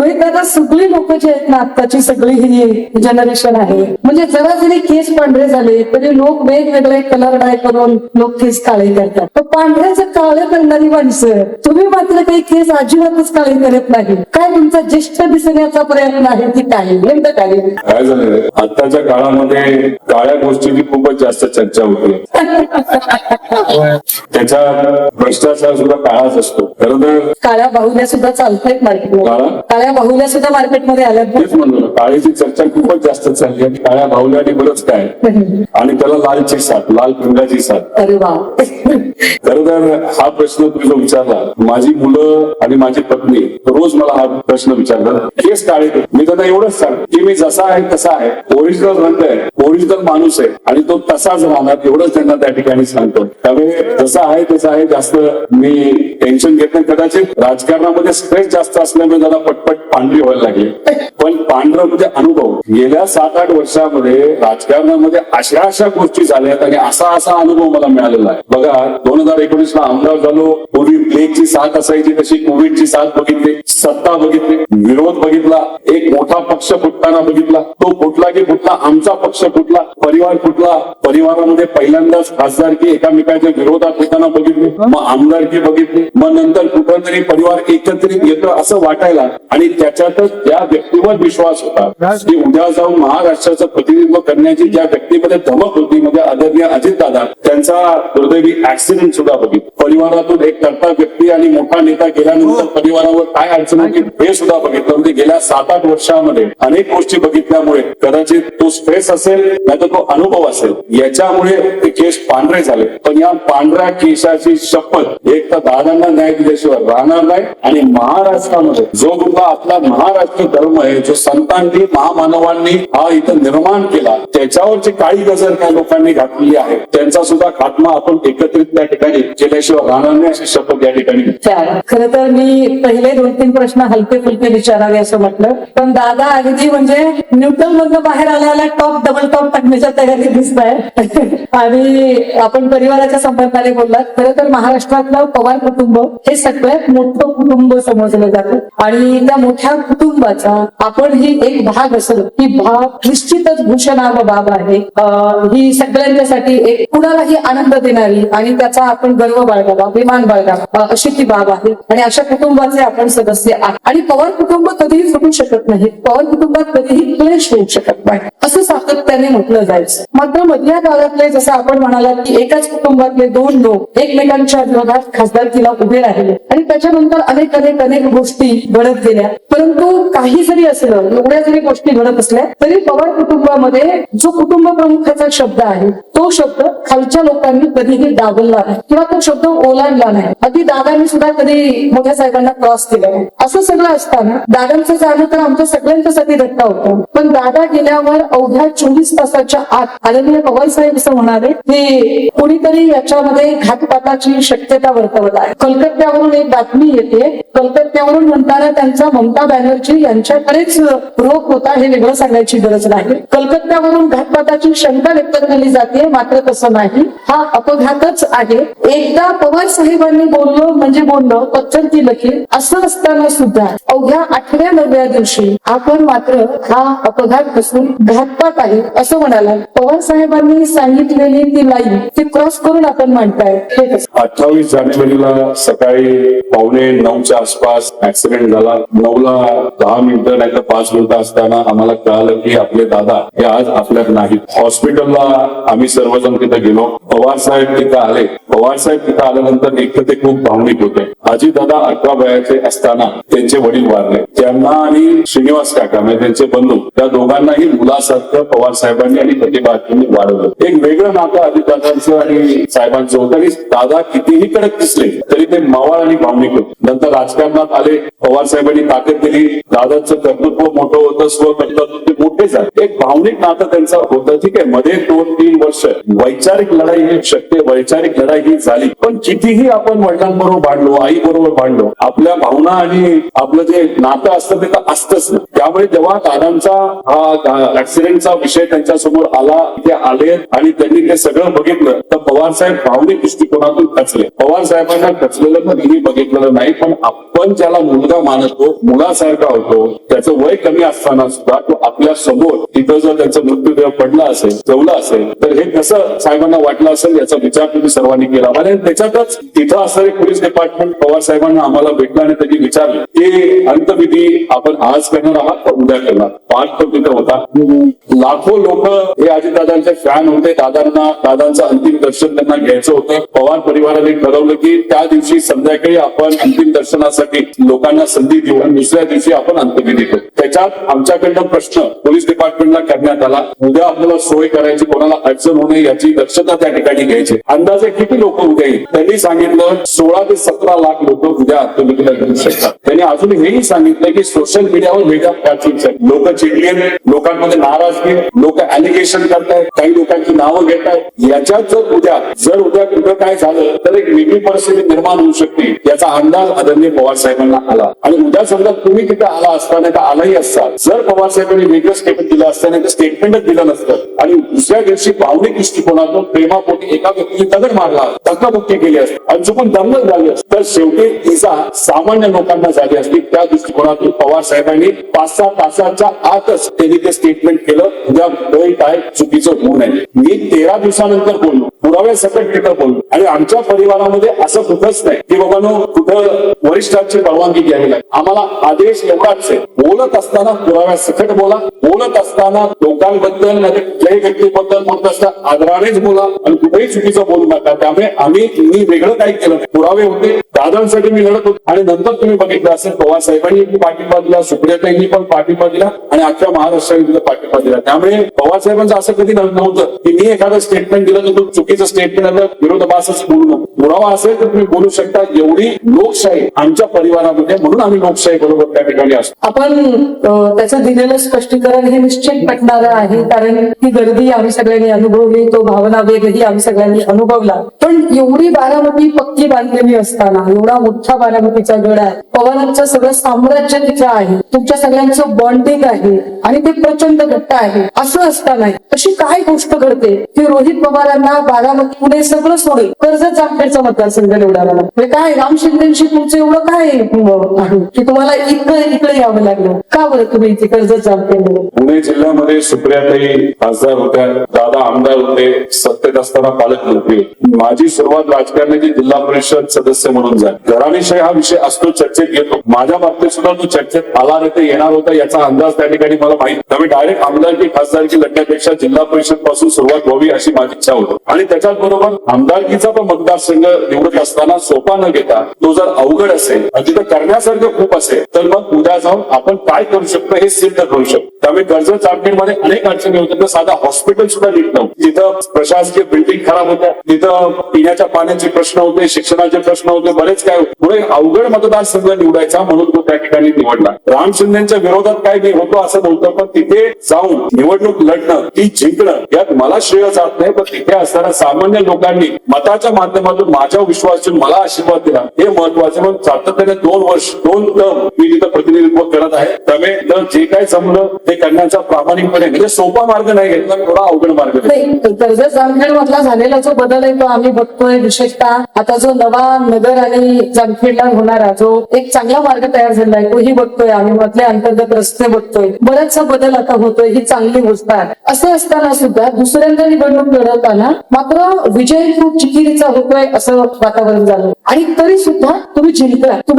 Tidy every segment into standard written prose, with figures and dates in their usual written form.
रोहित दादा सगळी लोक जे आहेत ना आत्ताची सगळी ही जनरेशन आहे, म्हणजे जरा जरी केस पांढरे झाले तरी लोक वेगवेगळे कलर डाय करून लोक केस काळे करतात. तर पांढऱ्याचं काळे करणारी माणसं, तुम्ही मात्र काही केस अजिबातच काळे करत नाही. काय तुमचा ज्येष्ठ दिसण्याचा प्रयत्न आहे की काय? नेमकं काय झालं आताच्या काळामध्ये काळ्या गोष्टीची खूपच जास्त चर्चा होते. त्याच्या भ्रष्टाचार सुद्धा काळाच असतो. खरं तर काळ्या बाहुल्या सुद्धा चालतायत मार्केटमध्ये, काळ्या बाहुल्या सुद्धा मार्केटमध्ये आल्यात. तेच म्हणतो, काळीची चर्चा खूपच जास्त चालली आहे. काळ्या बाहुल्या आणि बरंच काय, आणि त्याला लालची साथ, लाल पिंगाची साथ. अरे वा. खरं तर हा प्रश्न तुम्ही जो विचारला, माझी मुलं आणि माझी पत्नी रोज मला हा प्रश्न विचारतात, केस काळे. मी त्यांना एवढंच सांग की मी जसा आहे तसा आहे, ओरिजिनल रंग आहे, ओरिजिनल माणूस आहे आणि तो तसाच राहणार, एवढंच त्यांना त्या ठिकाणी सांगतो. त्यामुळे जसा आहे तसा आहे, जास्त मी टेन्शन घेत नाही. कदाचित राजकारणामध्ये स्ट्रेस जास्त असल्यामुळे त्याला पटपट पांढरी व्हायला लागली. पण पांढरं म्हणजे अनुभव. गेल्या 7-8 वर्षामध्ये राजकारणामध्ये अशा गोष्टी झाल्यात आणि असा अनुभव मला मिळालेला आहे. बघा, 2019 ला आमदार झालो, पूर्वी प्लेगची साथ असायची, तशी कोविडची साथ बघितली, सत्ता बघितली, विरोध बघितला, एक मोठा पक्ष फुटताना बघितला, तो फुटला की फुटला, आमचा पक्ष फुटला, परिवार फुटला, परिवारामध्ये पहिल्यांदाच खासदारकी एकामेकाच्या विरोधात होताना बघितली, मग आमदारकी बघितली, मग नंतर कुठंतरी परिवार एकत्रित येतो असं वाटायला, आणि त्याच्यातच त्या व्यक्तीवर विश्वास होता की उद्या जाऊन महाराष्ट्राचं प्रतिनिधित्व करण्याची ज्या व्यक्तीमध्ये धमक होती, म्हणजे आदरणीय अजितदादा, त्यांचा दुर्दैवी ऍक्सिडेंट सुद्धा बघितलं. परिवारातून एक कर्ता व्यक्ती आणि मोठा नेता गेल्यानंतर परिवारावर काय अडचण होती हे सुद्धा बघितलं. म्हणजे गेल्या 7-8 वर्षामध्ये अनेक गोष्टी बघितल्यामुळे कदाचित तो स्ट्रेस असेल, नाही तर तो अनुभव असेल, याच्यामुळे ते केस पांढरे झाले. पण या पांढऱ्या केसाची शपथ एक तर दादांना न्याय दिल्याशिवाय राहणार नाही. आणि महाराष्ट्रामध्ये जो कुठला आपला महाराष्ट्र धर्म आहे, जो संतांनी महामानवांनी हा इथं निर्माण केला, त्याच्यावरची काळी गजर त्या लोकांनी घातलेली आहे, त्यांचा सुद्धा खात्मा आपण एकत्रित त्या ठिकाणी केल्याशिवाय राहणार नाही, अशी शपथ या ठिकाणी. खरं तर मी पहिले 2-3 प्रश्न हलके फुलके विचारावे असं म्हटलं, पण दादा अगदी म्हणजे न्यूट्रल मधनं बाहेर आल्याला टॉप डबल टॉप टाकण्याच्या तयारी दिसत आहे. आणि आपण परिवाराच्या संपर्काने बोललात. खरं तर महाराष्ट्रातलं पवार कुटुंब हे सगळ्यात मोठं कुटुंब समजलं जातं, आणि त्या मोठ्या कुटुंबाचा आपण ही एक भाग असलो ही भाग निश्चितच भूषणाव बाब आहे. ही सगळ्यांच्यासाठी एक कुणालाही आनंद देणारी आणि त्याचा आपण गर्व बाळगावा, अभिमान बाळगावा अशी ती बाब आहे. आणि अशा कुटुंबाचे आपण सदस्य आहात. आणि पवार कुटुंब कधीही फुटू शकत नाही, पवार कुटुंबात कधीही क्लेश होऊ शकत नाही असं सातत्याने म्हटलं जायचं. मात्र मधल्या काळातले जसं आपण म्हणालात की एकाच कुटुंबातले 2 लोक एकमेकांच्या विरोधात खासदारकीला उभे राहिले आणि त्याच्यानंतर अनेक गोष्टी घडत गेल्या. परंतु काही जरी असलं, एवढ्या जरी गोष्टी घडत असल्या तरी पवार कुटुंबामध्ये जो कुटुंब प्रमुखाचा शब्द आहे तो शब्द खालच्या लोकांनी कधीही दाबला नाही किंवा तो शब्द ओलांडला नाही. अगदी दादांनी सुद्धा कधी मोठ्या साहेबांना क्रॉस केला नाही. असं सगळं असताना दादांचं जाणं तर आमच्या सगळ्यांच्यासाठी धक्का होता. पण दादा गेल्यावर अवघ्या 24 तासाच्या आत आदरणीय पवार साहेब असं म्हणाले की कोणीतरी याच्यामध्ये घातपाताची शक्यता वर्तवत आहे. कलकत्त्यावरून एक बातमी येते. कलकत्त्यावरून म्हणताना त्यांचा ममता बॅनर्जी यांच्याकडेच रोख होता हे वेगळं सांगायची गरज नाही. कलकत्त्यावरून घातपाताची शंका व्यक्त केली जाते, मात्र तसं नाही, हा अपघातच आहे. एकदा पवार साहेबांनी बोललो म्हणजे बोललो, पत्थर की लकीर असं असताना सुद्धा अवघ्या 8व्या-9व्या दिवशी आपण मात्र हा अपघात नसून घातपात आहे असं म्हणाला. पवार साहेबांनी सांगितलेली ती लाईन ती क्रॉस करून आपण मांडताय. 28 जानेवारीला सकाळी 8:45च्या आसपास ऍक्सिडेंट झाला. 9:10 नाही तर 5 मिनिटं असताना आम्हाला कळालं की आपले दादा हे आज आपल्यात नाहीत. हॉस्पिटलला आम्ही सर्वजण तिथे गेलो. पवार साहेब तिथे आले. पवार साहेब तिथे आल्यानंतर एक तर ते खूप भावनिक होते. अजितदादा 18 वयाचे असताना त्यांचे वडील वारले. त्यांना आणि श्रीनिवास काका म्हणजे त्यांचे बंधू, त्या दोघांनाही मुलासारखं पवार साहेबांनी आणि प्रतिभातांनी वाढवलं. एक वेगळं नातं अजितदादांचं आणि साहेबांचं होतं. आणि दादा कितीही कडक दिसले तरी ते मवाळ आणि भावनिक होते. नंतर राजकारणात आले. पवार साहेबांनी ताकद दिली. दादांचं कर्तृत्व मोठं होतं, स्वकर्तृत्व ते मोठे झाले. एक भावनिक नातं त्यांचं होतं. ठीक आहे, मध्ये 2-3 वर्ष वैचारिक लढाई ही शक्य, वैचारिक लढाई ही झाली. पण कितीही आपण वडिलांबरोबर भांडलो, आई आई बरोबर मांडलो, आपल्या भावना आणि आपलं जे नातं असतं ते तर असतंच ना. त्यामुळे जेव्हा दादांचा हा ऍक्सिडेंटचा विषय त्यांच्या समोर आला, ते आले आणि त्यांनी ते सगळं बघितलं, तर पवार साहेब भावनिक दृष्टिकोनातून खचले. पवार साहेबांना खचलेलं पण मी बघितलेलं नाही, पण आपण ज्याला मुलगा मानतो, मुलासारखा होतो, त्याचं वय कमी असताना सुद्धा तो आपल्या समोर तिथं जर त्यांचा मृत्यूदेह पडला असेल, जवला असेल, तर हे कसं साहेबांना वाटलं असेल याचा विचार तुम्ही सर्वांनी केला. आणि त्याच्यातच तिथं असणारे पोलीस डिपार्टमेंट पवार साहेबांना आम्हाला भेटलं आणि त्यांनी विचारलं की अंत्यविधी आपण आज करणार आहात का उद्या करणार. पाठ तो तिथं होता. लाखो लोक हे अजितदादांचे फॅन होते. दादांचं अंतिम दर्शन त्यांना घ्यायचं होतं. पवार परिवाराने ठरवलं की त्या दिवशी संध्याकाळी आपण अंतिम दर्शनासाठी लोकांना संधी देऊ आणि दुसऱ्या दिवशी आपण अंत्यविधी करू. त्याच्यात आमच्याकडनं प्रश्न पोलीस डिपार्टमेंटला करण्यात आला, उद्या आपल्याला सोय करायची, कोणाला अडचण होणे याची दक्षता त्या ठिकाणी घ्यायची. अंदाजे किती लोक उद्या येईल? त्यांनी सांगितलं 16 ते 17 लाख लोक उद्या अंत्यविधीला घेऊ शकतात. त्यांनी अजून हेही सांगितलं की सोशल मीडियावर वेगळ्या प्राचीन लोक चिडले, लोकांमध्ये नाराजगी, लोक अलिगेशन करतायत, काही लोकांची नावं घेत आहेत. याच्यात जर उद्या कुठं काय झालं तर एक वेगळी परिस्थिती निर्माण होऊ शकते याचा अंदाज आदरणीय पवार साहेबांना आला. आणि उद्या समजा तुम्ही तिथे आला असताना तर आलाही असता, जर पवार साहेबांनी वेगळं स्टेटमेंट दिलं असताना तर स्टेटमेंटच दिलं नसतं आणि दुसऱ्या दिवशी भावनिक दृष्टिकोनातून प्रेमापोटी एका व्यक्तीने दगड मारला, धक्काबुक्की केली असते आणि चुकून दंगल झाली असते, तर शेवटी इजा सामान्य लोकांना झाली असती. त्या दृष्टिकोनातून पवार साहेबांनी 5-6 तासाच्या आतच त्यांनी ते स्टेटमेंट केलं, उद्या वेळ काय चुकीचं होऊ नये. मी 13 दिवसानंतर बोललो, पुराव्या सकट तिथं बोललो आणि आमच्या परिवारामध्ये असं कुठंच नाही की बाबांनो कुठं वरिष्ठांची परवानगी घ्यावी लागेल. आम्हाला आदेश एवढाच आहे, बोलत असताना पुराव्या सकट बोला, बोलत असताना लोकांबद्दल कुठल्याही व्यक्तीबद्दल बोलत असताना आदरानेच बोला आणि कुठेही चुकीचं बोलू नका. त्यामुळे मी वेगळं काही केलं नाही. पुरावे होते, दादांसाठी मी लढत होतो आणि नंतर तुम्ही बघितलं असेल पवार साहेबांनी पाठिंबा दिला, सुप्रियाताईंनी पण पाठिंबा दिला आणि अख्ख्या महाराष्ट्राने पाठिंबा दिला. त्यामुळे पवार साहेबांचं असं कधी नव्हतं की मी एखादं स्टेटमेंट दिलं तर चुकीचं स्टेटमेंट आलं, विरोधाभासच बोलू नको. पुरावा असेल तर तुम्ही बोलू शकता. एवढी लोकशाही आमच्या परिवारामध्ये, म्हणून आम्ही लोकशाही बरोबर त्या ठिकाणी असतो. आपण त्याचं दिलेलं स्पष्टीकरण हे निश्चित पटणारं आहे, कारण ही गर्दी आम्ही सगळ्यांनी अनुभवली, तो भावना वेगही आम्ही सगळ्यांनी अनुभवला. पण एवढी बारामती पक्की बांधलेली असताना, एवढा मोठा बारामतीचा गड आहे, पवारांचं सगळं साम्राज्य तिथं आहे, तुमच्या सगळ्यांचं बॉन्डिंग आहे आणि ते प्रचंड घट्ट आहे. असं असताना अशी काय गोष्ट घडते की रोहित पवारांना बारामती पुणे सगळं सोडेल कर्जत जामखेडचा मतदारसंघ निवडावा लागला. काय राम शिंदेशी तुमचं एवढं काय आहे की तुम्हाला इकडे यावं लागलं? का बरं तुम्ही इथे कर्जत जामखेड? पुणे जिल्ह्यामध्ये सुप्रियाताई खासदार होत्या, दादा आमदार होते, सत्तेत असताना पालकमंत्री. माझी सुरुवात राजकारणाची जिल्हा परिषद सदस्य म्हणून झाली. घराणेशाही हा विषय असतो, चर्चेत येतो. माझ्या बाबतीत सुद्धा तो चर्चेत आला नाही, ते येणार होता याचा अंदाज त्या ठिकाणी मला माहित. त्यामुळे डायरेक्ट आमदारकी खासदारकी लढण्यापेक्षा जिल्हा परिषद पासून सुरुवात व्हावी अशी माझी इच्छा होती. आणि त्याच्याच बरोबर आमदारकीचा पण मतदारसंघ निवडत असताना सोपा न घेता तो जर अवघड असेल आणि तिथं करण्यासारखं खूप असेल तर मग उद्या जाऊन आपण काय करू शकतो हे सिद्ध करू शकतो. त्यामुळे कर्जत जामखेडमध्ये अनेक अडचणी होत्या. तर साधा हॉस्पिटल सुद्धा नीट नव्हतं, तिथं प्रशासकीय बिल्डिंग खराब होत्या, तिथं पिण्याच्या पाण्याचे प्रश्न होते, शिक्षणाचे प्रश्न होते, बरेच काय होते. पुढे अवघड मतदारसंघ निवडायचा म्हणून तो त्या ठिकाणी निवडला. राम शिंदेच्या विरोधात काय मी होतो असं नव्हतं, पण तिथे जाऊन निवडणूक लढणं, ती जिंकणं यात मला श्रेय जात नाही. पण तिथे असणाऱ्या सामान्य लोकांनी मताच्या माध्यमातून माझ्या विश्वास ठेवून मला आशीर्वाद दिला, हे महत्वाचे. म्हणून सातत्याने 2 वर्ष 2 टर्म मी तिथं प्रतिनिधित्व करत आहे. त्यामुळे जे काय जमलं ते करण्याचा प्रामाणिकपणे, म्हणजे सोपा मार्ग नाही घेतला, थोडा अवघड मार्ग नाही. कर्जत जामखेड मधला झालेला जो बदल आहे तो आम्ही बघतोय. विशेषतः आता जो नवा नगर आणि जामखेडला होणारा जो एक चांगला मार्ग तयार झाला आहे तोही बघतोय आम्ही. मधले अंतर्गत रस्ते बघतोय, बराचसा बदल आता होतोय, ही चांगली गोष्ट आहे. असं असताना सुद्धा दुसऱ्यांदा निवडणूक लढवताना मात्र विजय खूप चिकिरीचा होतोय असं वातावरण झालं. आणि तरी सुद्धा तुम्ही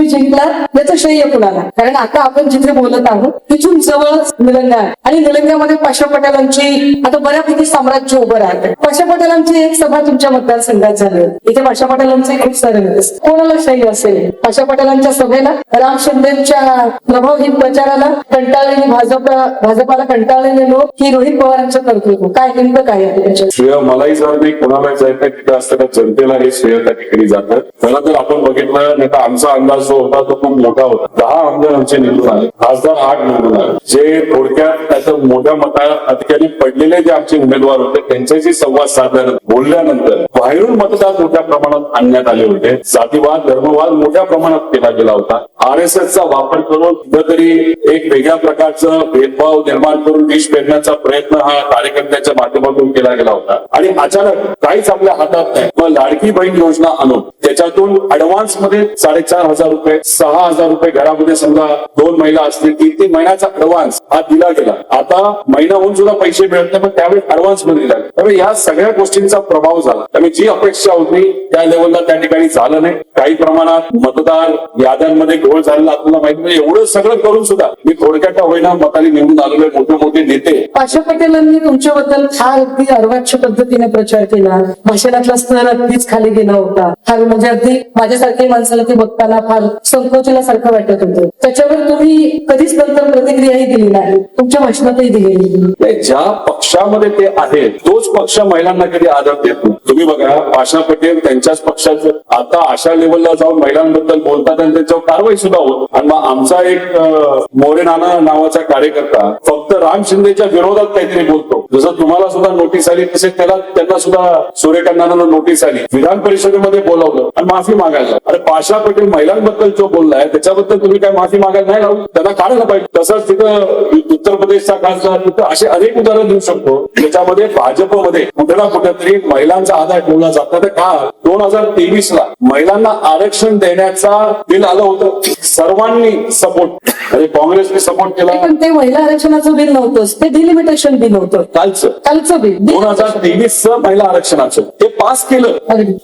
जिंकलात याचं श्रेय कुणाला? कारण आता आपण जिथे बोलत आहोत तिथून जवळच निलंगा आहे आणि निलंग्यामध्ये पाशा पटेलांची आता बऱ्यापैकी साम्राज्य उभं राहते. पाशा पटेलांची एक सभा तुमच्या मतदारसंघात झाली, इथे पाशा पटेलांचे खूप सारे कोणाला श्रेय असेल? पाशा पटेलांच्या सभेला, राम शिंदेच्या प्रभावहीन प्रचाराला कंटाळलेली भाजपाला कंटाळलेले लोक की रोहित पवारांचं कर्तृत्व काय नेमकं काय आहे त्याच्यात? श्रेय मलाही जात नाही, कोणालाही जात नाही. तिथं असताना जनतेला हे श्रेय त्या ठिकाणी जातं. खरं तर आपण बघितलं नाही तर आमचा अंदाज जो होता तो खूप मोठा होता. 10 आमदार आमचे निवडून आले, खासदार 8 निवडून आले. जे थोडक्यात त्याचं मोठ्या मताधिकारी पडलेले जे आमचे उमेदवार होते त्यांच्याशी संवाद साधल्यानंतर बोलल्यानंतर बाहेरून मतदार मोठ्या प्रमाणात आणण्यात आले होते. जातीवाद धर्मवाद मोठ्या प्रमाणात केला गेला होता. RSSचा वापर करून कुठेतरी एक वेगळ्या प्रकारचं भेदभाव निर्माण करून विष पेरण्याचा प्रयत्न हा कार्यकर्त्यांच्या माध्यमातून केला गेला होता. आणि अचानक काहीच आपल्या हातात नाही, मग लाडकी बहीण योजना आणून त्याच्यातून ऍडव्हान्स मध्ये 4,500 रुपये 6,000 रुपये घरामध्ये समजा 2 महिला असतील 3 महिन्याचा ऍडव्हान्स हा दिला गेला. आता महिना होऊन सुद्धा पैसे मिळत नाही, पण त्यावेळी ऍडव्हान्स मध्ये दिला. त्यामुळे या सगळ्या गोष्टींचा प्रभाव झाला. त्यामुळे जी अपेक्षा होती त्या लेवलला त्या ठिकाणी झालं नाही. काही प्रमाणात मतदार याद्यांमध्ये घोळ झालेला आपल्याला माहिती नाही. एवढं सगळं करून सुद्धा मी थोडक्यात होईना मताने निवडून आलेले मोठे मोठे नेते. पाशा पटेलांनी तुमच्याबद्दल फार अगदी अर्वाच्य पद्धतीने प्रचार केला. भाषणातला स्तर अगदीच खाली गेला होता. फार म्हणजे अगदी माझ्यासारख्या माणसाला ते बघताना फार संकोचल्यासारखं वाटत होतं. त्याच्यावर तुम्ही कधीच नंतर प्रतिक्रियाही दिली नाही, तुमच्या भाषणातही दिलेली नाही. ज्या पक्षामध्ये ते आहेत तोच पक्ष महिलांना कधी आदर देत नाही. तुम्ही बघा पाशा पटेल त्यांच्याच पक्षाचं आता अशा लेवलला जाऊन महिलांबद्दल बोलतात आणि त्यांच्यावर कारवाई सुद्धा होत. आणि मग आमचा एक मोरे नाना नावाचा कार्यकर्ता फक्त राम शिंदेच्या विरोधात काहीतरी बोलतो. जसं तुम्हाला सुद्धा नोटीस आली तसे त्यांना सुद्धा सूर्यकांतांना नोटीस आली. विधान परिषदेमध्ये बोलावलं आणि माफी मागायला. अरे पाशा पटेल महिलांबद्दल जो बोललाय त्याच्याबद्दल तुम्ही काय माफी मागायला नाही लावू, त्यांना काढायला पाहिजे. तसंच तिथं उत्तर प्रदेशचा खासदार तिथं असे अनेक उदाहरण देऊ शकतो ज्याच्यामध्ये भाजपमध्ये कुठे ना कुठेतरी महिलांचा आधार ठेवला जातो. तर का 2023 ला महिलांना आरक्षण देण्याचा बिल आलं होतं, सर्वांनी सपोर्ट म्हणजे काँग्रेसने सपोर्ट केला. पण ते महिला आरक्षणाचं बिल नव्हतंच, ते डिलिमिटेशन बिल होतं. कालचं बिल 2023चं महिला आरक्षणाचं ते पास केलं.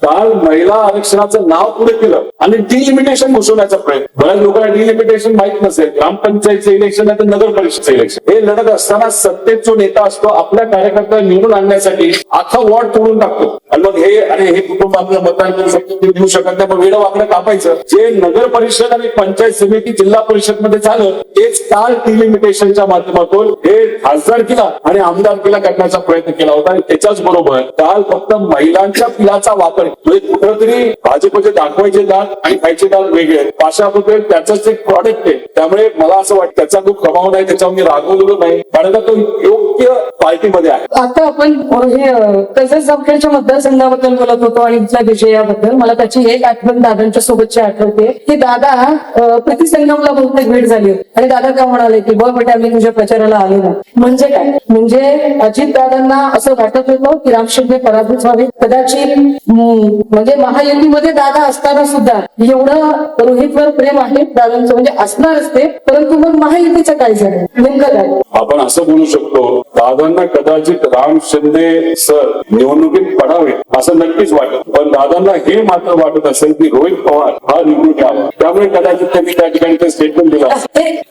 काल महिला आरक्षणाचं नाव पुढे केलं आणि डिलिमिटेशन घुसवण्याचा प्रयत्न. बऱ्याच लोकांना डिलिमिटेशन माहित नसेल. ग्रामपंचायतचं इलेक्शन आहे तर नगर परिषदचं इलेक्शन हे लढत असताना सत्तेत जो नेता असतो आपल्या कार्यकर्त्यांना निवडून आणण्यासाठी अख्खा वॉर्ड तोडून टाकतो. आणि मग हे कुटुंब आपलं मतदान करू शकतो ते देऊ शकत नाही, मग वेळ वाकडं कापायचं. जे नगर परिषद आणि पंचायत समिती जिल्हा परिषद मध्ये झालं तेच काल डिलिमिटेशनच्या माध्यमातून हे खासदारकीला आणि आमदारकीला करण्याचा प्रयत्न केला होता. आणि त्याच्याच बरोबर काल फक्त महिलांच्या बिलाचा वापर म्हणजे कुठेतरी भाजपचे दाखवायचे दात आणि खायचे दात वेगळे आहेत. पाशा पटेल त्याचंच एक प्रॉडक्ट आहे. त्यामुळे मला असं वाटतं त्याचा खूप प्रभाव नाही, त्याच्यावर मी रागवलेलो नाही, कारण तो योग्य पार्टीमध्ये आहे. आता आपण हे तसेच जामखेडच्या मतदारसंघाबद्दल बोलत होतो आणि इथल्या विजयाबद्दल मला त्याची एक आठवण दादांच्या सोबतची आठवते की दादा प्रतिसंगमला बहुतेक भेट झाली होती आणि दादा काय म्हणाले की बघ बेटा मी तुझ्या प्रचाराला आले ना. म्हणजे काय, म्हणजे अजित दादांना असं वाटत होतं की राम शिंदे पराभूत व्हावे. कदाचित म्हणजे महायुतीमध्ये दादा असताना सुद्धा एवढं रोहितवर प्रेम आहे दादांचं म्हणजे असणारच ते, परंतु मग महायुतीचं काय झालं नेमकं काय? आपण असं बोलू शकतो दादांना कदाचित राम शिंदे सर निवडणुकीत पडावे असं नक्कीच वाटत, पण दादांना हे मात्र वाटत असेल की रोहित पवार हा निवडून यावा. त्यामुळे कदाचित त्यांनी त्या ठिकाणी ते स्टेटमेंट दिलं.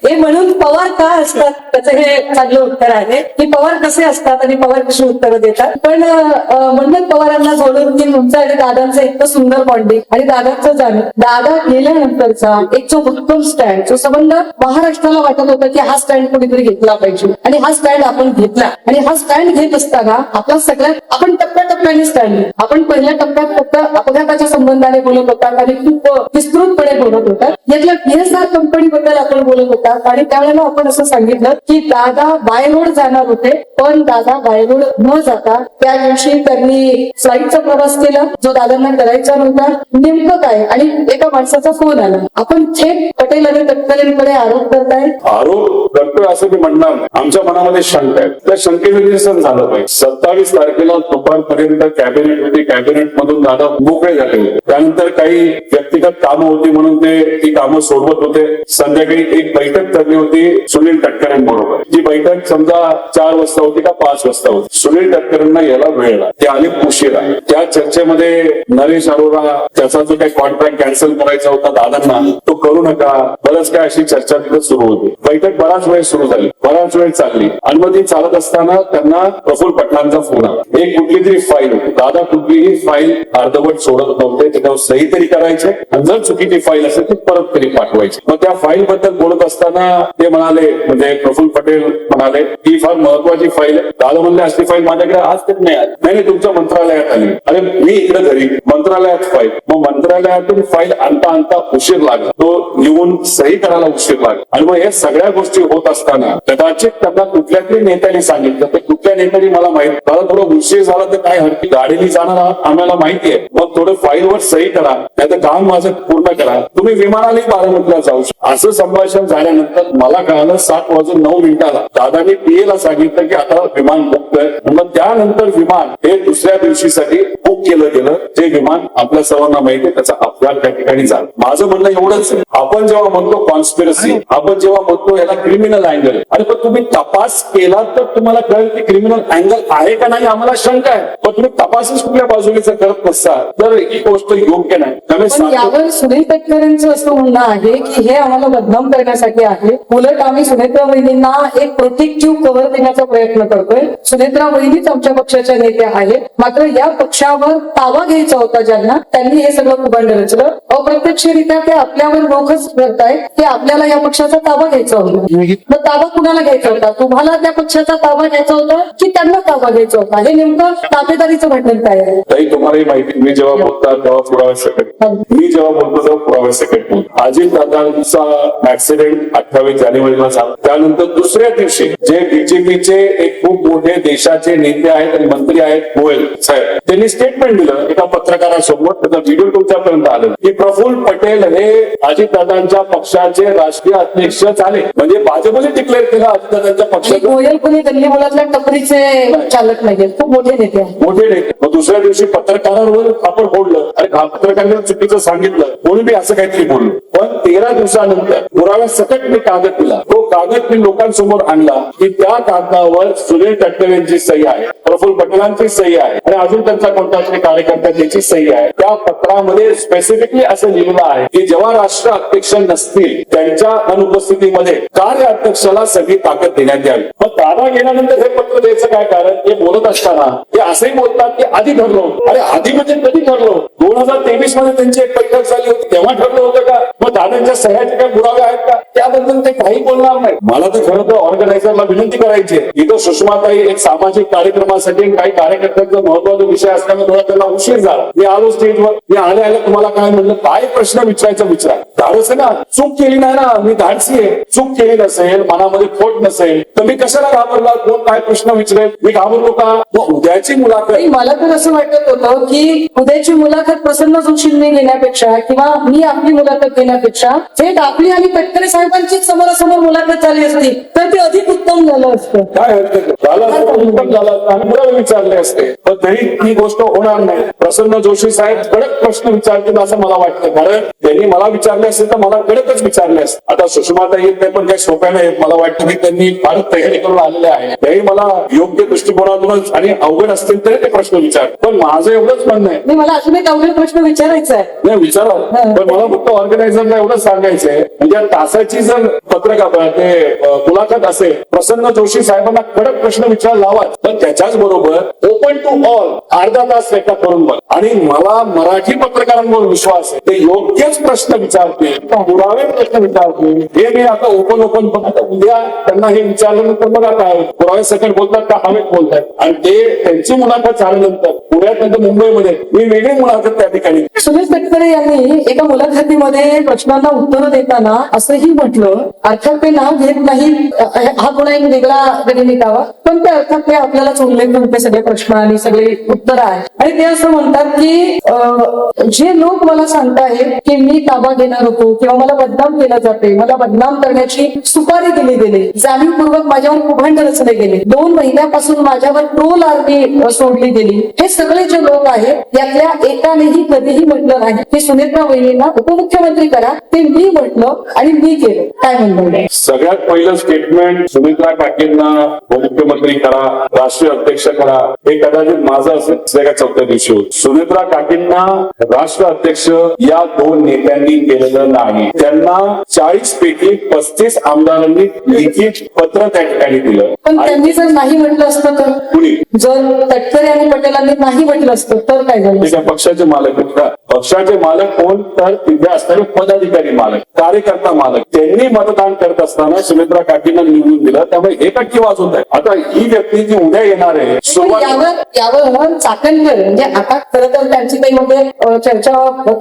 हे म्हणून पवार का असतात त्याचं हे चांगलं उत्तर आहे की पवार कसे असतात आणि पवार कशी उत्तरं देतात. पण म्हणून पवारांना जोडून की तुमचं आणि दादांचं इतकं सुंदर बॉन्डिंग आणि दादांचं जाणं दादा गेल्यानंतरचा एक जो उत्तम स्टँड जो संबंध महाराष्ट्राला वाटत होतं की हा स्टँड कोणीतरी घेतला पाहिजे आणि हा स्टँड आपण घेतला. आणि हा स्टँड घेत असताना आपला सगळ्यात आपण टप्प्याटप्प्याने स्टँड घेऊ. आपण पहिल्या टप्प्यात फक्त अपघाताच्या संबंधाने बोलत होतात आणि खूप विस्तृतपणे बोलत होतात. यातल्या PSR कंपनीबद्दल आपण बोलत होतात आणि त्यावेळेला आपण असं सांगितलं की दादा बाय रोड जाणार होते, पण दादा बाय रोड न जाता त्या दिवशी त्यांनी फ्लाईटचा प्रवास केला जो दादांना करायचा नव्हता. नेमकं काय आणि एका माणसाचा फोन आला. आपण थेट पटेल आणि तटकरेंकडे आरोप करताय. आरोप करतोय असं मी म्हणणार नाही. आमच्या मनामध्ये शंका आहे, त्या शंकेचं निरसन झालं पाहिजे. 27 तारखेला दुपारपर्यंत कॅबिनेट होती, कॅबिनेट मधून दादा मोकळे झाले होते. त्यानंतर काही व्यक्तिगत कामं होती म्हणून ते ती कामं सोडवत होते. संध्याकाळी एक बैठक ठरली होती सुनील तटकरेंबरोबर. ती बैठक समजा 4 वाजता होती का 5 वाजता होती. सुनील तटकरेंना यायला वेळ लागला, ते आले उशिरा. त्या चर्चेमध्ये नरेश अरोरा त्याचा जो काही कॉन्ट्रॅक्ट कॅन्सल करायचा होता दादांना तो करू नका, बरंच काय अशी चर्चा तिथं सुरू होती. बैठक बराच वेळ सुरू झाली, बराच वेळ चालली आणि मग ती चालत असताना त्यांना प्रफुल्ल पटलांचा फोन आला. एक कुठली तरी फाईल होती, दादा कुठलीही फाईल अर्धवट सोडत नव्हते, त्याच्यावर सही तरी करायचे आणि जर चुकीची फाईल असेल ती परत तरी पाठवायची. मग त्या फाईल बद्दल बोलत असताना ते म्हणाले म्हणजे प्रफुल्ल पटेल म्हणाले ही फार महत्वाची फाईल आहे. दादा म्हणले असली फाईल माझ्याकडे आज तक नाही आली. नाही तुमच्या मंत्रालयात आली. अरे मी इकडे घरी मंत्रालयात फाईल. मग मंत्रालयातून फाईल आणता उशीर लागला, तो लिहून सही करायला उशीर लागला आणि मग हे सगळ्या गोष्टी होत असताना कदाचित त्यांना कुठल्या तरी नेत्याने सांगितलं, ते कुठल्या नेत्याने मला माहित, मला थोडं उशीर झाला तर काय हरकत, गाडीने जाणार आहात आम्हाला माहितीये, मग थोडं फाईलवर सही करा, नाही तर काम माझं पूर्ण करा, तुम्ही विमानाने बारामतीला जाऊ शकता. असं संभाषण झाल्यानंतर मला कळालं 7:09 दादानी पीएला सांगितलं की आता विमान बुक कर. मग त्यानंतर विमान हे दुसऱ्या दिवशीसाठी बुक केलं गेलं. जे विमान आपल्या सर्वांना माहिती आहे त्याचा अपघात त्या ठिकाणी झाला. माझं म्हणणं एवढंच आहे, आपण जेव्हा म्हणतो कॉन्स्पिरसी, आपण जेव्हा म्हणतो याला क्रिमिनल अँगल, आणि पण तुम्ही तपास केला तर तुम्हाला कळेल की क्रिमिनल अँगल आहे का नाही. आम्हाला शंका आहे, पण तुम्ही तपासच कुठल्या बाजूने जर करत नसाल तर ही गोष्ट योग्य नाही. पण त्यामुळे यावर सुनील तटकरेंचं असं म्हणणं आहे की हे आम्हाला बदनाम करण्यासाठी आहे. उलट आम्ही सुनेत्रा वहिनींना एक प्रोटेक्टिव्ह कव्हर देण्याचा प्रयत्न करतोय. सुनेत्रा वहिनीच आमच्या पक्षाच्या नेत्या आहेत, मात्र या पक्षावर ताबा घ्यायचा होता ज्यांना, त्यांनी हे सगळं कुभांड रचलं. अप्रत्यक्षरित्या ते आपल्यावर रोखच करतायत की आपल्याला या पक्षाचा ताबा घ्यायचा होता. मग ताबा कुणाला घ्यायचा होता? तुम्हाला त्या पक्षाचा ताबा घ्यायचा होता की त्यांना ताबा घ्यायचा होता? हे नेमकं ताबेदारीचं भांडण काय आहे? ताई, तुम्हालाही माहिती, मी जेव्हा बोलता तेव्हा पुराव्यासकट, मी जेव्हा बोलतो तेव्हा पुराव्यासकट बोलतो. अजित दादांचा ऍक्सिडेंट 28 जानेवारीला झाला, त्यानंतर दुसऱ्या दिवशी जे बीजेपीचे एक खूप मोठे देशाचे नेते आहेत आणि मंत्री आहेत, गोयल साहेब, त्यांनी स्टेटमेंट दिलं एका पत्रकारासमोर. त्याचा व्हिडिओ तुमच्यापर्यंत आलेला की प्रफुल्ल पटेल हे अजितदादांच्या पक्षाचे राष्ट्रीय अध्यक्ष झाले, म्हणजे भाजपने डिक्लेअर केलं अजितदादांच्या आणि पक्षाचं. गोयल कोणी गल्ली मुलातल्या टपरीचे चालक नाहीये, खूप मोठे नेते आहेत. मोठे नेते. मग दुसऱ्या दिवशी पत्रकारांवर आपण फोडलं आणि पत्रकारांनी चुकीचं सांगितलं म्हणून मी असं काहीतरी बोललो. पण 13 दिवसानंतर पुराव्यासकट मी कागद दिला. तो कागद मी लोकांसमोर आणला की त्या कागदावर सुनील तटकरेंची सही आहे, प्रफुल्ल पटेलांची सही आहे आणि अजून त्यांचा कोणता तरी कार्यकर्ता त्याची सही आहे. त्या पत्रामध्ये स्पेसिफिकली असं लिहिलं आहे की जेव्हा राष्ट्र अध्यक्ष नसतील त्यांच्या अनुपस्थितीमध्ये कार्य अध्यक्षाला सगळी ताकद देण्यात यावी. मग ताबा गेल्यानंतर हे पत्र द्यायचं काय कारण? हे बोलत असताना ते असंही बोलतात की आधी ठरलो. अरे आधी म्हणजे कधी ठरलो? 2023 मध्ये त्यांची एक बैठक झाली होती तेव्हा ठरलं होतं का? मग दादांच्या सह्याचे काय पुरावे आहेत का? त्याबद्दल ते काही बोलणार नाही. मला तर खरं तर ऑर्गनायझरला विनंती करायची आहे. इथं सुषमाताई एक सामाजिक कार्यक्रमासाठी काही कार्यकर्त्यांचा महत्वाचा विषय असल्यामुळे थोडा त्यांना उशीर झाला. मी आलो स्टेजवर, मी आले तुम्हाला काय म्हणलं, काय प्रश्न विचारायचा विचार. धाडस ना, चूक केली नाही ना, मी धाडसी आहे. चूक केली नसेल, मनामध्ये खोट नसेल तर मी कशाला घाबरला? कोण काय प्रश्न विचारेल? मी घाबरलो का? मग उद्याची मुलाखत, मला तर असं वाटत होतं की उद्याची मुलाखत प्रसन्न जोशींनी घेण्यापेक्षा किंवा मी आपली मुलाखत घेण्यापेक्षा थेट आपली आणि तटकरे साहेबांचीच समोरासमोर मुलाखत झाली असती तर ते अधिक उत्तम झालं असतं. काय हरकत झालं असतं, उत्तम झालं असतं आणि पुरावे विचारले असते. पण तरी ही गोष्ट होणार नाही. प्रसन्न जोशी साहेब कडक प्रश्न विचारतील असं मला वाटतं, कारण त्यांनी मला विचारले असेल तर मला कडकच विचारले असते. आता सुषमाता येत नाही पण काही सोप्या नाहीत. मला वाटतं की त्यांनी फारच तयारी करून आलेले आहे. त्याही मला योग्य दृष्टिकोनातूनच आणि अवघड असतील तरी ते प्रश्न विचार. पण माझं एवढंच म्हणणं आहे, नाही मला अजून एक अवघड प्रश्न विचारायचा आहे. नाही विचारा, पण मला फक्त ऑर्गनायझरला एवढंच सांगायचंय, म्हणजे तासाची जर पत्रकार ते मुलाखत असेल, प्रसन्न जोशी साहेबांना कडक प्रश्न विचार लावा, पण त्याच्याच बरोबर ओपन टू ऑल अर्धा तास रेकॉर्ड करून बघ. आणि मला मराठी पत्रकारांवर विश्वास आहे, ते योग्यच प्रश्न विचारतील, पुरावे प्रश्न विचारतील. हे मी आता ओपन आता उद्या त्यांना हे विचारल्यानंतर बघा काय पुरावे सकट बोलतात का हवेत बोलतात. आणि ते त्यांची मुलाखत झाल्यानंतर पुण्यात नंतर मुंबईमध्ये मी वेगळी मुलाखत त्या ठिकाणी. सुनील तटकरे यांनी एका मुलाखतीमध्ये प्रश्नांना उत्तर देताना असंही म्हटलं, अर्थात ते नाव घेत नाही, हा पुन्हा एक वेगळा गणितावा, पण ते अर्थात ते आपल्यालाच उल्लेख होते सगळे प्रश्न आणि सगळे उत्तर आहे. आणि ते असं म्हणतात की जे लोक मला सांगतायत की मी ताबा घेणार होतो किंवा मला बदनाम केलं जाते, मला बदनाम करण्याची सुपारी दिली गेली, जाणीवपूर्वक माझ्यावर कुभांड रचले गेले, 2 महिन्यापासून माझ्यावर ट्रोल आर्मी सोडली गेली, हे सगळे जे लोक आहेत यातल्या एकानेही कधीही म्हटलं नाही की सुनेत्रा वहिनींना उपमुख्यमंत्री करा. ते मी म्हटलं आणि मी केलं. काय म्हणलं? सगळ्यात पहिलं स्टेटमेंट सुमित्रा काकींना उपमुख्यमंत्री करा, राष्ट्रीय अध्यक्ष करा, हे कदाचित माझं असेल का 4थ्या दिवशी होत. सुमित्रा काकींना राष्ट्र अध्यक्ष या 2 नेत्यांनी केलेलं नाही. त्यांना 40 पैकी 35 आमदारांनी लिखित पत्र त्या ठिकाणी दिलं. पण त्यांनी जर नाही म्हटलं असतं तर, कुणी जर तटकरे आणि पटेलांनी नाही म्हटलं असतं तर काय झालं? पक्षाचे मालक आहेत का? पक्षाचे मालक कोण तर तिथे असणारे पदाधिकारी मालक, कार्यकर्ता मालक, त्यांनी मतदान करत असताना सुमित्रा काकींना निवडून दिलं. त्यामुळे हे टक्के वाजवत आहे. आता ही व्यक्ती जी उद्या येणार आहे यावर चाकणकर म्हणजे आता खरं तर त्यांची काही मध्ये चर्चा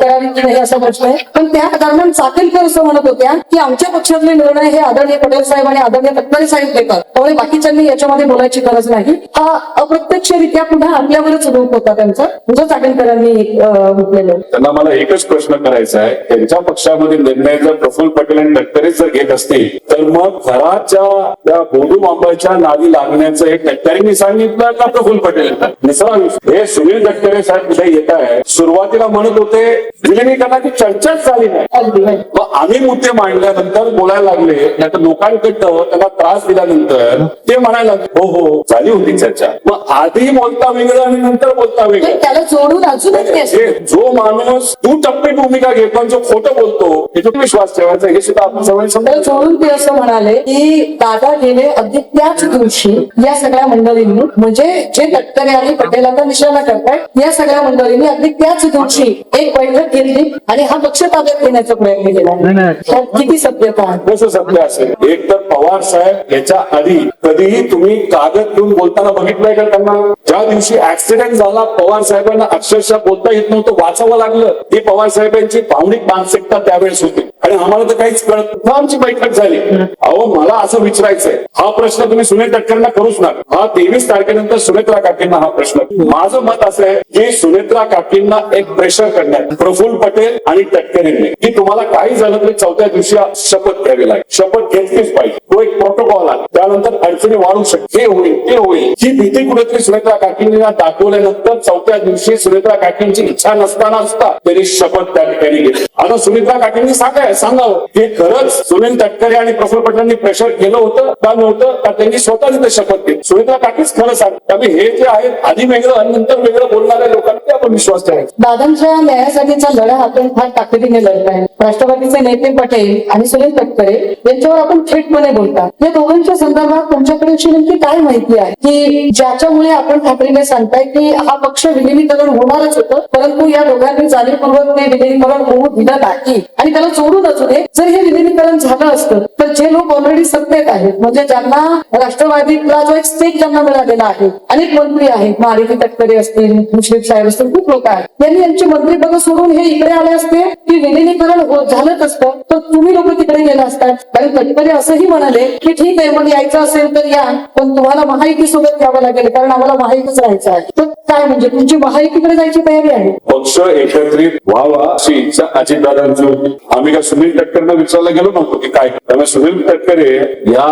करावी की नाही असा प्रश्न आहे, पण त्या दरम्यान चाकणकर असं म्हणत होत्या की आमच्या पक्षातले निर्णय हे आदरणीय पटेल साहेब आणि आदरणीय तटकरे साहेब घेतात, त्यामुळे बाकीच्यांनी याच्यामध्ये बोलायची गरज नाही. हा अप्रत्यक्षरित्या पुन्हा आपल्यावरच रोप होता त्यांचा, म्हणजे चाकणकरांनी म्हटलेलं. त्यांना मला एकच प्रश्न करायचा आहे, त्यांच्या पक्षामध्ये निर्णय जर प्रफुल्ल पटेल आणि तटकरे जर घेत असतील तर मग घराच्या त्या बोडू मांबाच्या नादी लागण्याचं हे तटकरेंनी सांगितलं का प्रफुल्ल पटेल? दुसरा हे सुनील तटकरे साहेब कुठे येत आहे, सुरुवातीला म्हणत होते विलिनीकरणाची चर्चाच झाली नाही. मग आम्ही मुद्दे मांडल्यानंतर बोलायला लागले, नाही तर लोकांकडनं त्यांना त्रास दिल्यानंतर ते म्हणायला लागले हो हो झाली होती चर्चा. मग आधी बोलता वेगळं आणि नंतर बोलता वेगळं. त्याला जोडून अजूनच जो माणूस तू टप्पी भूमिका घेतो आणि जो खोटं बोलतो त्याच्यात विश्वास ठेवायचा हे सुद्धा आपण सगळे समजायला. जोडून ते असं म्हणाले की दादा गेले अगदी त्याच दिवशी या सगळ्या मंडळींनी, म्हणजे जे तटकरे आणि पटेलांना निशाणा करतायत या सगळ्या मंडळींनी अगदी त्याच दिवशी एक बैठक घेतली आणि हा पक्ष ताब्यात घेण्याचा प्रयत्न केला. त्यात किती सत्यता आहे? कसं सत्य असेल? एक तर पवार साहेब याच्या आधी कधीही तुम्ही कागद घेऊन बोलताना बघितलंय का त्यांना? ज्या दिवशी ऍक्सिडेंट झाला पवार साहेबांना अक्षरशः बोलता येत नव्हतं, वाचावं लागलं. ही पवार साहेबांची भावनिक मानसिकता त्यावेळेस होती आणि आम्हाला तर काहीच कळत नव्हतं. आमची बैठक झाली. अहो मला असं विचारायचंय, हा प्रश्न तुम्ही सुनील तटकरेंना करूच नका. हा 23 तारखेनंतर सुनेत्रा काकींना हा प्रश्न. माझं मत असं आहे की सुनेत्रा काकींना एक प्रेशर करण्यात प्रफुल्ल पटेल आणि तटकरेंनी की तुम्हाला काही झालं तरी चौथ्या दिवशी शपथ घ्यावी लागेल, शपथ घेतलीच पाहिजे. तो एक प्रोटोकॉल आहे, त्यानंतर अडचणी वाढू शकते, हे होईल ते होईल ही भीती कुठेतरी सुनेत्रा काकींनी दाखवल्यानंतर चौथ्या दिवशी सुनेत्रा काकींची इच्छा नसताना सुद्धा त्यांनी शपथ त्या ठिकाणी घेतली. आता सुनेत्रा काकींनी सांगावं की खरंच सुनील तटकरे आणि प्रफुल्ल पटेलांनी प्रेशर केलं होतं का नव्हतं का त्यांनी स्वतः तिथे शपथ घेतली. सुनेत्रा काकीच खरं सांग. त्यामुळे हे जे आहेत आधी वेगळं आणि नंतर वेगळं बोलणाऱ्या लोकांना आपण विश्वास ठेवायचा. दादांच्या न्यायासाठीचा लढा आपण फार ताकदीने लढताय. राष्ट्रवादीचे नेते पटेल आणि सुनील तटकरे यांच्यावर आपण थेटपणे बोलता. या दोघांच्या संदर्भात तुमच्याकडे अशी नेमकी काय माहिती आहे की ज्याच्यामुळे आपण खात्रीने सांगताय की हा पक्ष विलिनीकरण होणारच होतं, परंतु या दोघांनी जाणीवपूर्वक ते विलिनीकरण होऊ दिलं नाही. आणि त्याला जोडून असू दे, जर हे विलिनीकरण झालं असतं तर जे लोक ऑलरेडी सत्तेत आहेत, म्हणजे ज्यांना राष्ट्रवादीतला जो एक स्टेक ज्यांना मिळालेला आहे, अनेक मंत्री आहेत, मारिती तटकरे असतील, मुश्रीफ साहेब असतील, खूप लोक आहेत, यांनी यांची मंत्रीपद सोडून हे इकडे आले असते की विलिनीकरण झालंच असतं तर तुम्ही लोक तिकडे गेला असतात. कारण तटकरे असंही म्हणाले की ठीक आहे मग यायचं असेल तर या, पण तुम्हाला महायुतीसोबत यावं लागेल कारण आम्हाला महायुतीच राहायचं आहे. तर काय म्हणजे तुमची महायुतीकडे जायची तयारी आहे? पक्ष एकत्रित व्हावा अशी इच्छा अजितदादांची होती. आम्ही काय सुनील तटकरेंना विचारायला गेलो नव्हतो की काय. त्यामुळे सुनील तटकरे या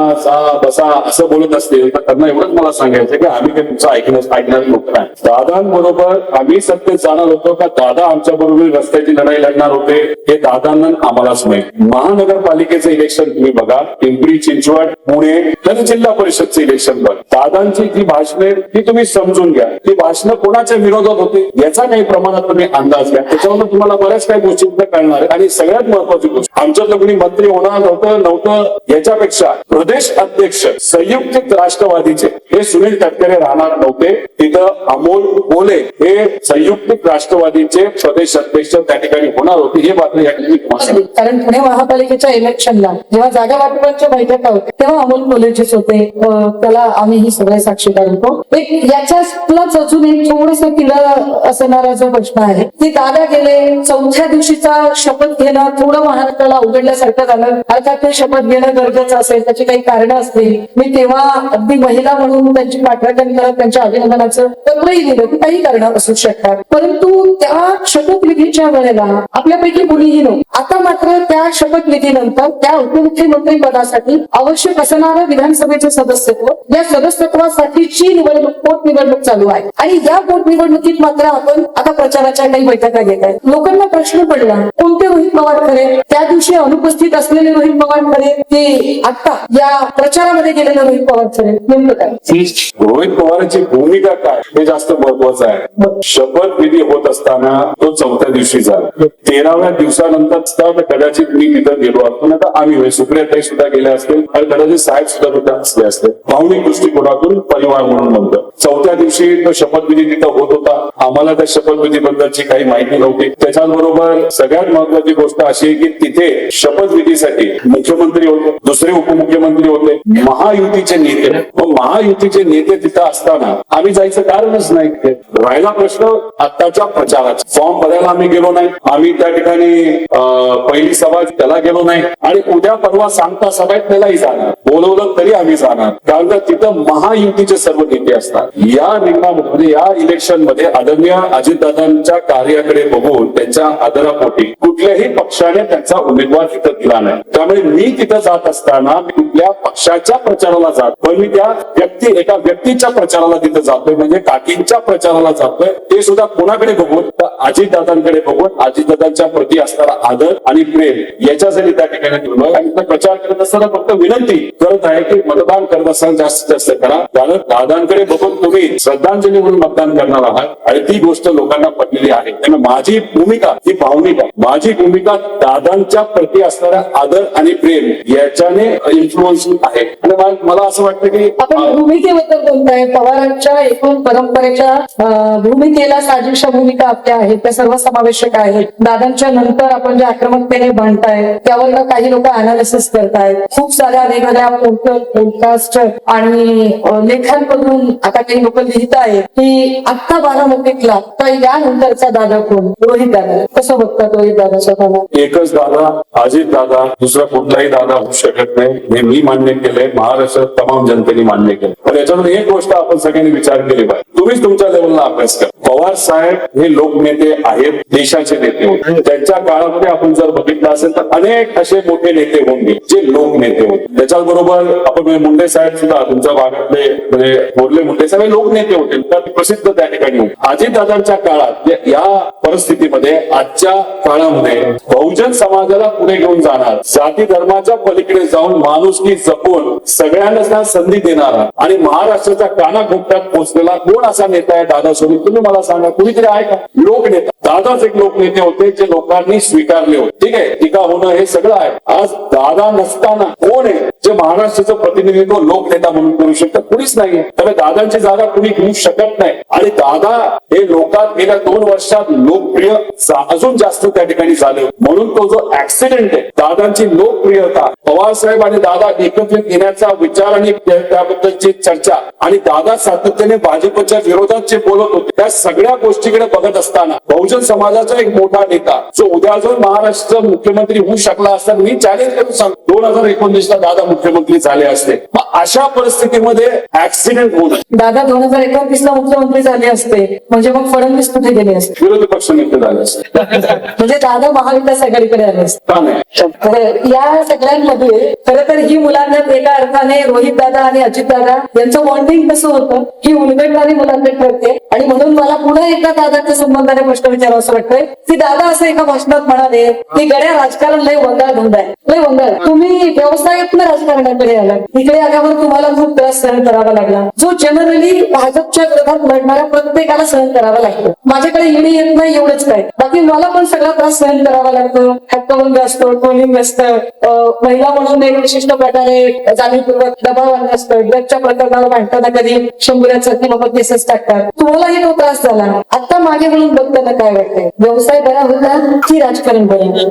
बसा असं बोलत असतील तर त्यांना एवढंच मला सांगायचं की आम्ही काही तुमचं ऐकणार लोक नाही. दादांबरोबर आम्ही सत्तेत जाणार होतो का दादा आमच्या बरोबर रस्त्याची लढाई लढणार होते हे दादांना आम्हालाच माहिती. महानगरपालिकेचं इलेक्शन तुम्ही बघा, पिंपरी चिंचवड, पुणे तर जिल्हा परिषदचं इलेक्शन बघ. दादांची जी भाषणे ती तुम्ही समजून घ्या. ती भाषणं कोणाच्या विरोधात होते याचा काही प्रमाणात तुम्ही अंदाज घ्या. त्याच्यावर तुम्हाला बऱ्याच काही गोष्टी कळणार. आणि सगळ्यात महत्वाची गोष्ट, आमच्यातलं कोणी मंत्री होणार नव्हतं याच्यापेक्षा प्रदेश अध्यक्ष संयुक्त राष्ट्रवादीचे हे सुनील तटकरे राहणार नव्हते. तिथं अमोल कोल्हे हे संयुक्त राष्ट्रवादीचे प्रदेश अध्यक्ष त्या ठिकाणी होणार होते. हे मात्र या ठिकाणी कारण पुणे महापालिकेच्या इलेक्शनला जेव्हा जागा वाटपांच्या बैठका होत्या तेव्हा अमोल कोल्हेचेच होते. त्याला आम्ही सगळे साक्षीदार होतो. एक याच्यातलाच अजून एक थोडस किल्ला असणारा जो प्रश्न आहे की दादा गेले, चौथ्या दिवशीचा शपथ घेणं थोडं महाराष्ट्राला उघडल्यासारखं झालं. अर्थात ते शपथ घेणं गरजेचं असेल, त्याची काही कारणं असतील. मी तेव्हा अगदी महिला म्हणून त्यांची पाठराखण करत त्यांच्या अभिनंदनाचं पत्रही दिलं की काही कारणं असू शकतात. परंतु त्या शपथविधीच्या वेळेला आपल्यापैकी कोणीही नव्हतं. आता मात्र त्या शपथविधीनंतर त्या उपमुख्यमंत्री पदासाठी आवश्यक असणारं विधानसभेचे सदस्यत्व, या सदस्यत्वासाठीची निवडणूक, पोटनिवडणूक चालू आहे. आणि या पोटनिवडणुकीत मात्र आपण आता प्रचाराच्या काही बैठका घेत आहे. लोकांना प्रश्न पडला कोणते रोहित पवार खरे, त्या दिवशी अनुपस्थित असलेले रोहित पवार खरे की आता या प्रचारामध्ये गेलेले रोहित पवार खरे, नेमकं काय? रोहित पवारांची भूमिका काय हे जास्त महत्वाचं आहे. शपथविधी होत असताना तो चौथ्या दिवशी झाला. 13व्या दिवसानंतर कदाचित मी तिथं गेलो असतो ना तर आम्ही सुप्रियाताई सुद्धा गेले असतील आणि कदाचित साहेब सुद्धा तिथं असले असते. भावनिक दृष्टिकोनातून परिवार म्हणून म्हणतो. चौथ्या दिवशी तो शपथविधी तिथं होत होता. आम्हाला त्या शपथविधीबद्दलची काही माहिती नव्हती. त्याच्याबरोबर सगळ्यात महत्वाची गोष्ट अशी आहे की तिथे शपथविधीसाठी मुख्यमंत्री होते, दुसरे उपमुख्यमंत्री होते, महायुतीचे नेते. मग महायुतीचे नेते तिथं असताना आम्ही जायचं कारणच नाही. राहिला प्रश्न आत्ताच्या प्रचाराचा. फॉर्म भरायला आम्ही गेलो नाही, आम्ही त्या ठिकाणी पहिली सभा त्याला गेलो नाही आणि उद्या परवा सांगता सभेत त्यालाही जाणार, बोलवलं तरी आम्ही जाणार. कारण का तिथं महायुतीचे सर्व नेते असतात. या निवडणुकीमध्ये या इलेक्शन मध्ये आदरणीय अजितदादांच्या कार्याकडे बघून त्यांच्या आदरापोटी कुठल्याही पक्षाने त्यांचा उमेदवार तिथं दिला नाही. त्यामुळे मी तिथं जात असताना मी कुठल्या पक्षाच्या प्रचाराला जात, पण मी त्या एका व्यक्तीच्या प्रचाराला तिथं जातोय, म्हणजे काकींच्या प्रचाराला जातोय. ते सुद्धा कोणाकडे बघून, तर अजितदादांकडे बघून, अजितदादांच्या प्रती असणारा आदर आणि प्रेम याच्यासाठी त्या ठिकाणी गेलोय. आणि प्रचार करत असताना फक्त विनंती करत आहे की मतदान करत असताना जास्तीत जास्त करा. कारण दादांकडे बघून तुम्ही श्रद्धांजली म्हणून मतदान करणार आहात आणि ती गोष्ट लोकांना पटलेली आहे. त्यामुळे माझी भूमिका ही भावनिक आहे. माझी भूमिका दादांच्या प्रती असणारा आदर आणि प्रेम याच्याने इन्फ्लुअन्स आहे. आणि मला असं वाटतं की आपण भूमिकेबद्दल बोलताय. पवारांच्या एकूण परंपरेच्या भूमिकेला साजेशा भूमिका आपल्या आहेत, त्या सर्वसमावेशक आहेत. दादांच्या नंतर आपण जे आक्रमकतेने म्हणताय त्यावर काही लोक अनालिसिस करतायत. खूप साऱ्या वेगवेगळ्या पॉडकास्ट आणि लेखांमधून आता काही लोक लिहित आहेत की आता बारामतीतला तर यानंतरचा दादा कोण? रोहित दादा. कसं बघतात रोहित दादा स्वतःला? एकच दादा, अजित दादा, दुसरा कुठलाही दादा होऊ शकत नाही हे मी मान्य केलंय, महाराष्ट्रात तमाम जनतेने मान्य केलं. पण याच्यातून एक गोष्ट आपण सगळ्यांनी विचार केली पाहिजे. तुम्हीच तुमच्या लेवलला अभ्यास करा. पवार साहेब हे लोकनेते आहेत, देशाचे नेते होते. त्यांच्या काळामध्ये आपण जर बघितलं असेल तर अनेक असे मोठे नेते होऊन गेले जे लोकनेते होते. त्याच्याबरोबर आपण मुंडे साहेब सुद्धा तुमच्या भागातले म्हणजे थोरले मुंडे साहेब हे लोकनेते होते, तर प्रसिद्ध त्या ठिकाणी होते. अजितदादांच्या काळात या परिस्थितीमध्ये आजच्या काळामध्ये बहुजन समाजाला पुढे घेऊन जाणार, जाती धर्माच्या पलीकडे जाऊन माणुसकी जपून सगळ्यांना संधी देणारा आणि महाराष्ट्राच्या कानाकोपऱ्यात पोहोचलेला कोण असा नेता आहे दादा सोबत? तुम्ही मला सांगा, कुणीतरी आहे का? लोकनेता. दादाच एक लोकनेते होते जे लोकांनी स्वीकारले होते. ठीक आहे, टीका होणं हे सगळं आहे. आज दादा नसताना कोण आहे जे महाराष्ट्राचं प्रतिनिधित्व लोकनेता म्हणून करू शकतं? कुणीच नाहीये. त्यामुळे दादांची जागा कुणी घेऊ शकत नाही. आणि दादा हे लोकात गेल्या 2 वर्षात लोकप्रिय अजून जास्त त्या ठिकाणी झाले. म्हणून तो जो ऍक्सिडेंट आहे, दादांची लोकप्रियता, पवार साहेब आणि दादा एकत्रित येण्याचा विचार आणि त्याबद्दलची चर्चा आणि दादा सातत्याने भाजपच्या विरोधात जे बोलत होते त्या सगळ्या गोष्टीकडे बघत असताना बहुजन समाजाचा एक मोठा नेता जो उद्या जर महाराष्ट्र मुख्यमंत्री होऊ शकला असता, मी चॅलेंज करून सांगतो 2019 ला दादा मुख्यमंत्री झाले असते. मग अशा परिस्थितीमध्ये ऍक्सिडेंट होणं, दादा 2021 ला मुख्यमंत्री झाले असते म्हणजे मग फडणवीस कुठे गेले असते? विरोधी पक्ष नेते झाले असते. म्हणजे दादा महाविकास आघाडीकडे आले असते. का नाही? या सगळ्यांमध्ये खरं तर ही मुलांना एका अर्थाने रोहित दादा आणि अजित दादा यांचं बॉन्डिंग कसं होतं ही उलगडणारी मुलांना ठरते. आणि म्हणून मला पुन्हा एकदा दादाच्या संबंधाने प्रश्न विचारावा असं वाटतंय की दादा असं एका भाषणात म्हणाले की गड्या राजकारण लय वंगाळ धंदा आहे, लय वंगाळ. तुम्ही व्यवसायातून राजकारणाकडे आला, इकडे आल्यावर तुम्हाला खूप त्रास सहन करावा लागला, जो जनरली भाजपच्या विरोधात लढणाऱ्या प्रत्येकाला सहन करावा लागतो. माझ्याकडे ईडी येत नाही एवढंच काय, बाकी मला पण सगळा त्रास सहन करावा लागतो. हक्कभंग असतो, ट्रोलिंग असतं, महिला म्हणून एक विशिष्ट प्रकारे जाणीवपूर्वक दबाव आणलं असतं, ड्रगच्या प्रकरणावर भांडताना कधी 100 किंवा केसेस टाकतात. तुम्हालाही तो त्रास झाला. आता मागे म्हणून बघताना काय वाटतंय, व्यवसाय बरा होता की राजकारण बरं?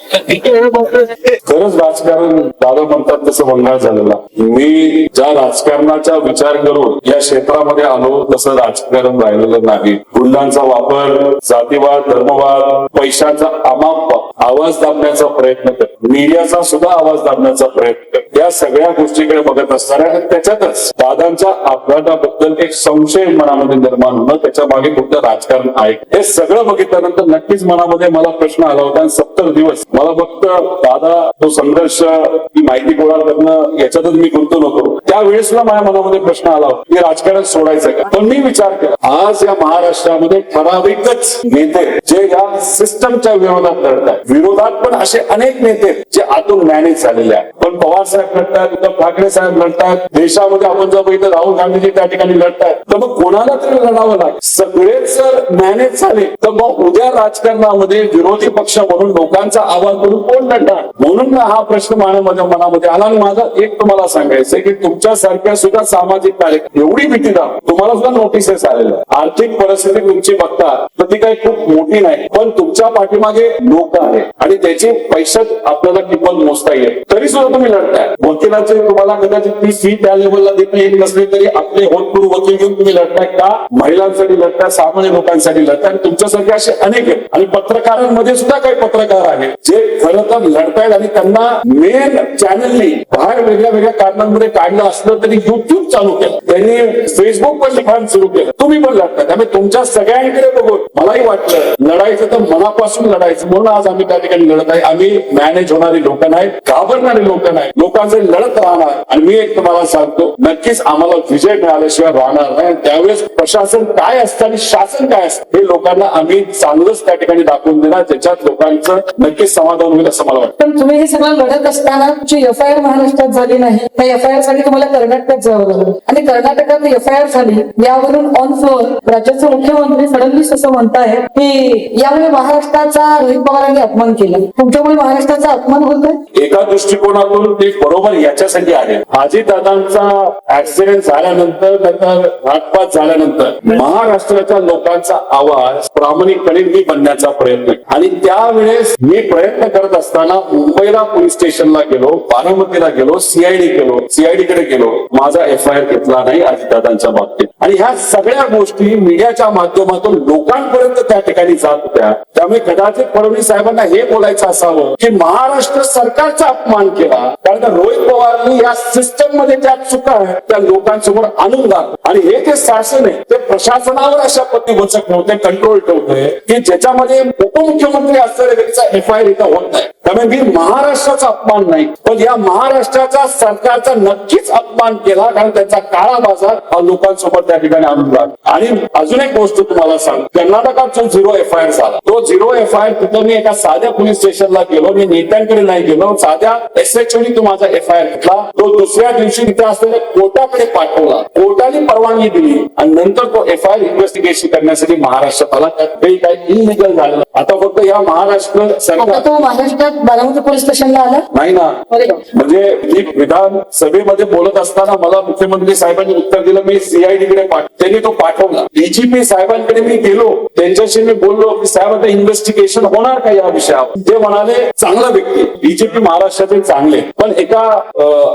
खरंच राजकारण दादा म्हणतात तसं वंगाळ झालेला. मी ज्या राजकारणाचा विचार करून या क्षेत्रामध्ये आलो तसं राजकारण राहिलेलं नाही. गुंडांचा वापर, जातीवाद, धर्मवाद, पैशाचा अमाप आवाज दाबण्याचा प्रयत्न कर, मीडियाचा सुद्धा आवाज दाबण्याचा प्रयत्न कर, या सगळ्या गोष्टीकडे बघत असताना त्याच्यातच दादांच्या अपघाताबद्दल एक संशय मनामध्ये निर्माण होणं, त्याच्या मागे कुठलं राजकारण आहे हे सगळं बघितल्यानंतर नक्कीच मनामध्ये मला प्रश्न आला होता. आणि 70 दिवस मला फक्त दादा तो संघर्ष ही माहिती गोळा करणं याच्यातच मी गुंतून होतो. त्यावेळेस माझ्या मनामध्ये प्रश्न आला होता की राजकारण सोडायचं का. पण मी विचार केला, आज या महाराष्ट्रामध्ये ठराविकच नेते जे या सिस्टमच्या विरोधात लढतात, विरोधात पण असे अनेक नेते जे आतून मॅनेज झालेले आहेत. पण पवार साहेब लढतात, उद्धव ठाकरे साहेब लढतात, देशामध्ये आपण जर बघितलं राहुल गांधीजी त्या ठिकाणी ठिकाणी लढतायत, तर मग कोणाला तरी लढावं लागेल. सगळेच जर मॅनेज झाले तर मग उद्या राजकारणामध्ये विरोधी पक्ष म्हणून लोकांचा आवाज म्हणून कोण लढणार? म्हणून हा प्रश्न माझ्या मनामध्ये आला. आणि माझं एक तुम्हाला सांगायचंय की तुमच्यासारख्या सुद्धा सामाजिक कार्यक्रम एवढी भीती दाव, तुम्हाला सुद्धा नोटिसेस आलेल्या. आर्थिक परिस्थिती तुमची बघता तर ती काही खूप मोठी नाही, पण तुमच्या पाठीमागे लोक आहे आणि त्याची पैशात आपल्याला किंमत मोजता येईल. तरी सुद्धा तुम्ही लढताय. वकिलाचे तुम्हाला कदाचित ती फी त्या लेवलला देता येत नसली तरी आपले होतपूर्व वकील घेऊन तुम्ही लढताय का? महिलांसाठी लढताय, सामान्य लोकांसाठी लढताय. आणि तुमच्यासारखे असे अनेक आहेत. आणि पत्रकारांमध्ये सुद्धा काही पत्रकार आहेत जे खरं तर लढतायत आणि त्यांना मेन चॅनलनी बाहेर वेगळ्या वेगळ्या कारणांमध्ये काढलं असलं तरी युट्यूब चालू केलं, त्यांनी फेसबुक पण लिखाण सुरू केलं. तुम्ही पण लढताय. त्यामुळे तुमच्या सगळ्यांकडे बघून मलाही वाटलं लढायचं तर मनापासून लढायचं. म्हणून आज आम्ही त्या ठिकाणी लढत आहे. आम्ही मॅनेज होणारी लोक नाही, घाबरणारी लोक नाही, लोकांचे लढत राहणार. आणि मी एक तुम्हाला सांगतो, नक्कीच आम्हाला विजय मिळाल्याशिवाय राहणार नाही. त्यावेळेस प्रशासन काय असतं आणि शासन काय असतं हे लोकांना आम्ही चांगलंच त्या ठिकाणी दाखवून देणार, ज्याच्यात लोकांचं नक्कीच समाधान होईल असं मला वाटतं. पण तुम्ही हे सगळं लढत असताना तुमची एफआयआर महाराष्ट्रात झाली नाही. त्या एफआयआर साठी तुम्हाला कर्नाटकात जावं लागलं आणि कर्नाटकात एफआयआर झाली. यावरून ऑन फ्लोअर राज्याचे मुख्यमंत्री फडणवीस असं म्हणतायत की यामुळे महाराष्ट्राचा रोहित पवारांनी अपमान केला. तुमच्यामुळे महाराष्ट्राचा अपमान होतोय. एका दृष्टिकोनातून ते बरोबर याच्यासाठी आहे. अजितदादांचा ऍक्सिडेंट झाल्यानंतर, नंतर घातपात झाल्यानंतर महाराष्ट्राच्या लोकांचा आवाज प्रामाणिकपणे मी बनण्याचा प्रयत्न, आणि त्यावेळेस मी प्रयत्न करत असताना मुंबईला पोलीस स्टेशनला गेलो, बारामतीला गेलो, सीआयडी कडे गेलो. माझा एफआयआर घेतला नाही अजितदादांच्या बाबतीत. आणि ह्या सगळ्या गोष्टी मीडियाच्या माध्यमातून लोकांपर्यंत त्या ठिकाणी जात होत्या. त्यामुळे कदाचित फडणवीस साहेबांना हे बोलायचं असावं की महाराष्ट्र सरकारचा अपमान केला, कारण रोहित पवारांनी या सिस्टम मध्ये त्या चुका आहेत त्या लोकांसमोर आणून दाखव. आणि हे जे शासन आहे ते प्रशासनावर अशा पद्धती वचक ठेवते, कंट्रोल ठेवतोय की ज्याच्यामध्ये उपमुख्यमंत्री असलेल्या व्यक्तीचा एफआयआर इथं होत नाही. त्यामुळे मी महाराष्ट्राचा अपमान नाही, पण या महाराष्ट्राचा सरकारचा नक्कीच अपमान केला, कारण त्यांचा काळा बाजार हा लोकांसोबत त्या ठिकाणी आणून लागला. आणि अजून एक गोष्ट तुम्हाला सांग, कर्नाटकात जो 0 एफआयआर झाला, तो 0 एफआयआर तिथं मी एका साध्या पोलीस स्टेशनला गेलो, मी नेत्यांकडे नाही गेलो, साध्या एसएचओनी तो माझा एफआयआर घेतला. तो दुसऱ्या दिवशी तिथे असलेल्या कोर्टाकडे पाठवला, कोर्टाने परवानगी दिली आणि नंतर तो एफआयआर इन्व्हेस्टिगेशन करण्यासाठी महाराष्ट्रात आला. त्यात काही इलिगल झालं. आता फक्त या महाराष्ट्र सरकार तो महाराष्ट्रात बारामती पोलीस स्टेशनला आला नाही ना. म्हणजे मी विधानसभेमध्ये बोलत असताना मला मुख्यमंत्री साहेबांनी उत्तर दिलं, मी सीआयडी कडे त्यांनी तो पाठवला. डीजीपी साहेबांकडे मी गेलो, त्यांच्याशी मी बोललो की साहेब आता इन्व्हेस्टिगेशन होणार का या विषयावर? ते म्हणाले चांगला व्यक्ती, डीजीपी महाराष्ट्राचे चांगले, पण एका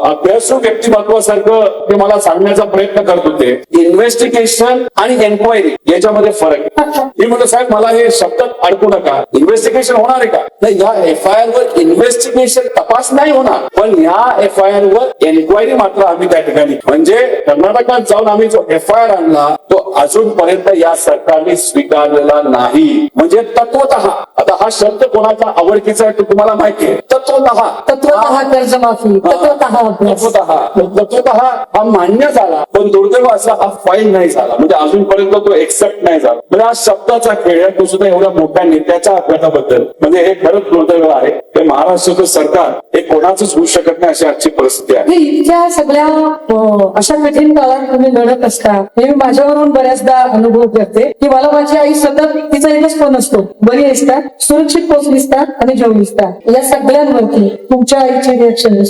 अभ्यासू व्यक्तिमत्वासारखं ते मला सांगण्याचा प्रयत्न करत होते. इन्व्हेस्टिगेशन आणि एन्क्वायरी याच्यामध्ये फरक. मी म्हटलं साहेब मला हे शब्दात अडकू नका, इन्व्हेस्टिगेशन होणार आहे का? नाही, या एफआयआर वर इन्व्हेस्टिगेशन तपास नाही होणार, पण या एफआयआर वर एन्क्वायरी मात्र आम्ही त्या ठिकाणी, म्हणजे कर्नाटकात जाऊन आम्ही जो एफआयआर आणला तो अजूनपर्यंत या सरकारने स्वीकारलेला नाही. म्हणजे तत्वतः, आता हा शब्द कोणाचा आवडतीचा आहे तुम्हाला माहिती आहे, तत्वतः कर्जमाफी, तत्वतः हा मान्य झाला, पण दुर्दैव असा हा फाईल नाही झाला, म्हणजे अजूनपर्यंत तो एक्सेप्ट नाही झाला. म्हणजे हा शब्दाचा खेळ आहे, तो सुद्धा एवढ्या मोठ्या नेत्याच्या अपघाताबद्दल, म्हणजे हे खरंच दुर्दैव आहे. हे महाराष्ट्राचं सरकार हे कोणाचंच होऊ शकत नाही अशी आजची परिस्थिती आहे. इतक्या सगळ्या अशा कठीण काळात तुम्ही लढत असता, हे मी माझ्यावरून बऱ्याचदा अनुभव करते की मला माझी आई सतत, तिचा एकच फोन असतो, बरी असतात, सुरक्षित पोहोचलीस का आणि जेवलीस का, या सगळ्यांवरती तुमच्या आईचे रिएक्शन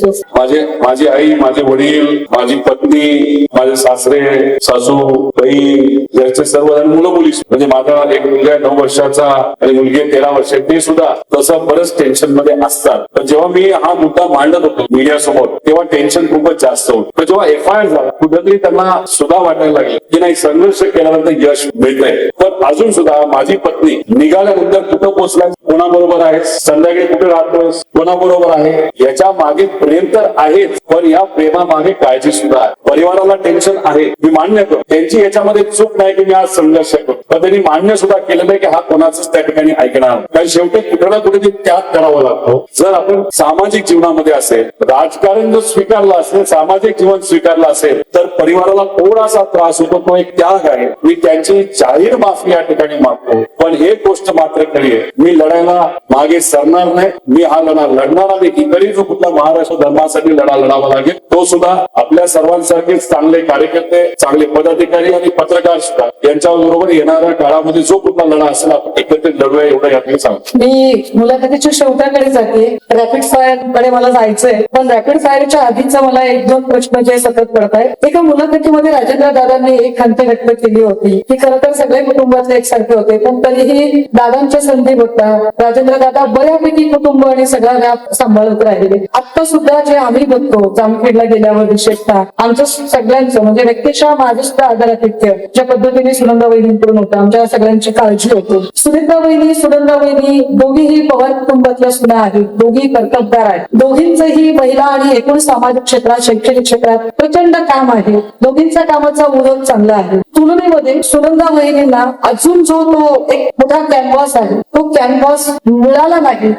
माझी आई, माझे वडील, माझी पत्नी, माझे सासरे, सासू, बहीण, घरचे सर्वजण, मुलं मुली, म्हणजे माझा एक मुलगा 9 वर्षाचा आणि मुलगी 13 वर्षाची, ते सुद्धा तसं बरंच टेन्शन मध्ये असतात. पण जेव्हा मी हा मुद्दा मांडत होतो मीडिया समोर तेव्हा टेन्शन खूपच जास्त होतं. पण जेव्हा एफआयआर झाला कुठेतरी त्यांना सुद्धा वाटायला लागले की नाही, संघर्ष केल्यानंतर यश मिळतंय. पण अजून सुद्धा माझी पत्नी निघाल्यानंतर कुठं पोहोचलाय, कोणाबरोबर आहे, संध्याकाळी कुठे राहतोस, कोणाबरोबर आहे, याच्या मागे प्रेम तर आहेच, पण या प्रेमामागे काळजी सुद्धा आहे. परिवाराला टेन्शन आहे, मी मान्य करतो, त्यांची याच्यामध्ये चूक नाही की मी आज संघर्ष करतो, पण त्यांनी मान्य सुद्धा केलं नाही की हा कोणाचाच त्या ठिकाणी ऐकणार, कारण शेवटी कुठे ना कुठे त्याग करावा लागतो. जर आपण सामाजिक जीवनामध्ये असेल, राजकारण जर स्वीकारलं असेल, सामाजिक जीवन स्वीकारलं असेल, तर परिवाराला थोडासा त्रास होतो, तो एक त्याग आहे. मी त्यांची जाहीर माफी या ठिकाणी मागतो. पण एक गोष्ट मात्र खरी आहे, मी लढायला मागे सरणार नाही. मी हा लढा लढणार आणि इकडे जो कुठला महाराष्ट्र धर्मासाठी लढा लढावा लागेल, तो सुद्धा आपल्या सर्वांसारखेच चांगले कार्यकर्ते, चांगले पदाधिकारी आणि पत्रकार सुद्धा यांच्याबरोबर येणाऱ्या काळामध्ये जो कुठला लढा असेल आपण एकत्रित लढूया, एवढं याकडे सांगतो. मी मुलाखतीच्या शेवटाकडे जाते. रॅपिड फायर कडे मला जायचंय, पण रॅपिड फायरच्या आधीचा मला एक दोन प्रश्न जे सतत पडत आहेत. एका मुलाखतीमध्ये राजेंद्र दादांनी एक खंत व्यक्त केली होती की खरं तर सगळे कुटुंबातले एकसारखे होते, पण तरीही दादांच्या संधी बघता राजेंद्र दादा बऱ्यापैकी कुटुंब आणि सगळा व्याप सांभाळत राहिले. आता सुद्धा जे आम्ही बघतो जामखेडला गेल्यावर विशेषतः आमचं सगळ्यांचं म्हणजे व्यक्तिशः माझं सुद्धा आदरातिथ्य ज्या पद्धतीने सुनंदा वहिनींकडून होतं, आमच्या सगळ्यांची काळजी होती. सुनीता वहिनी, सुनंदा वहिनी दोघीही पवार कुटुंबातल्या सुना आहेत, दोघी कर्तबगार आहेत. दोघींचंही महिला आणि एकूण सामाजिक क्षेत्रात, शैक्षणिक क्षेत्रात प्रचंड काम आहे. दोघींचा कामाचा उल्लेख चांगला आहे. तुलनेमध्ये सुनंदा वहिनींना अजून जो तो एक मोठा कॅनव्हास आहे, तो कॅनव्हास मिळाला नाही.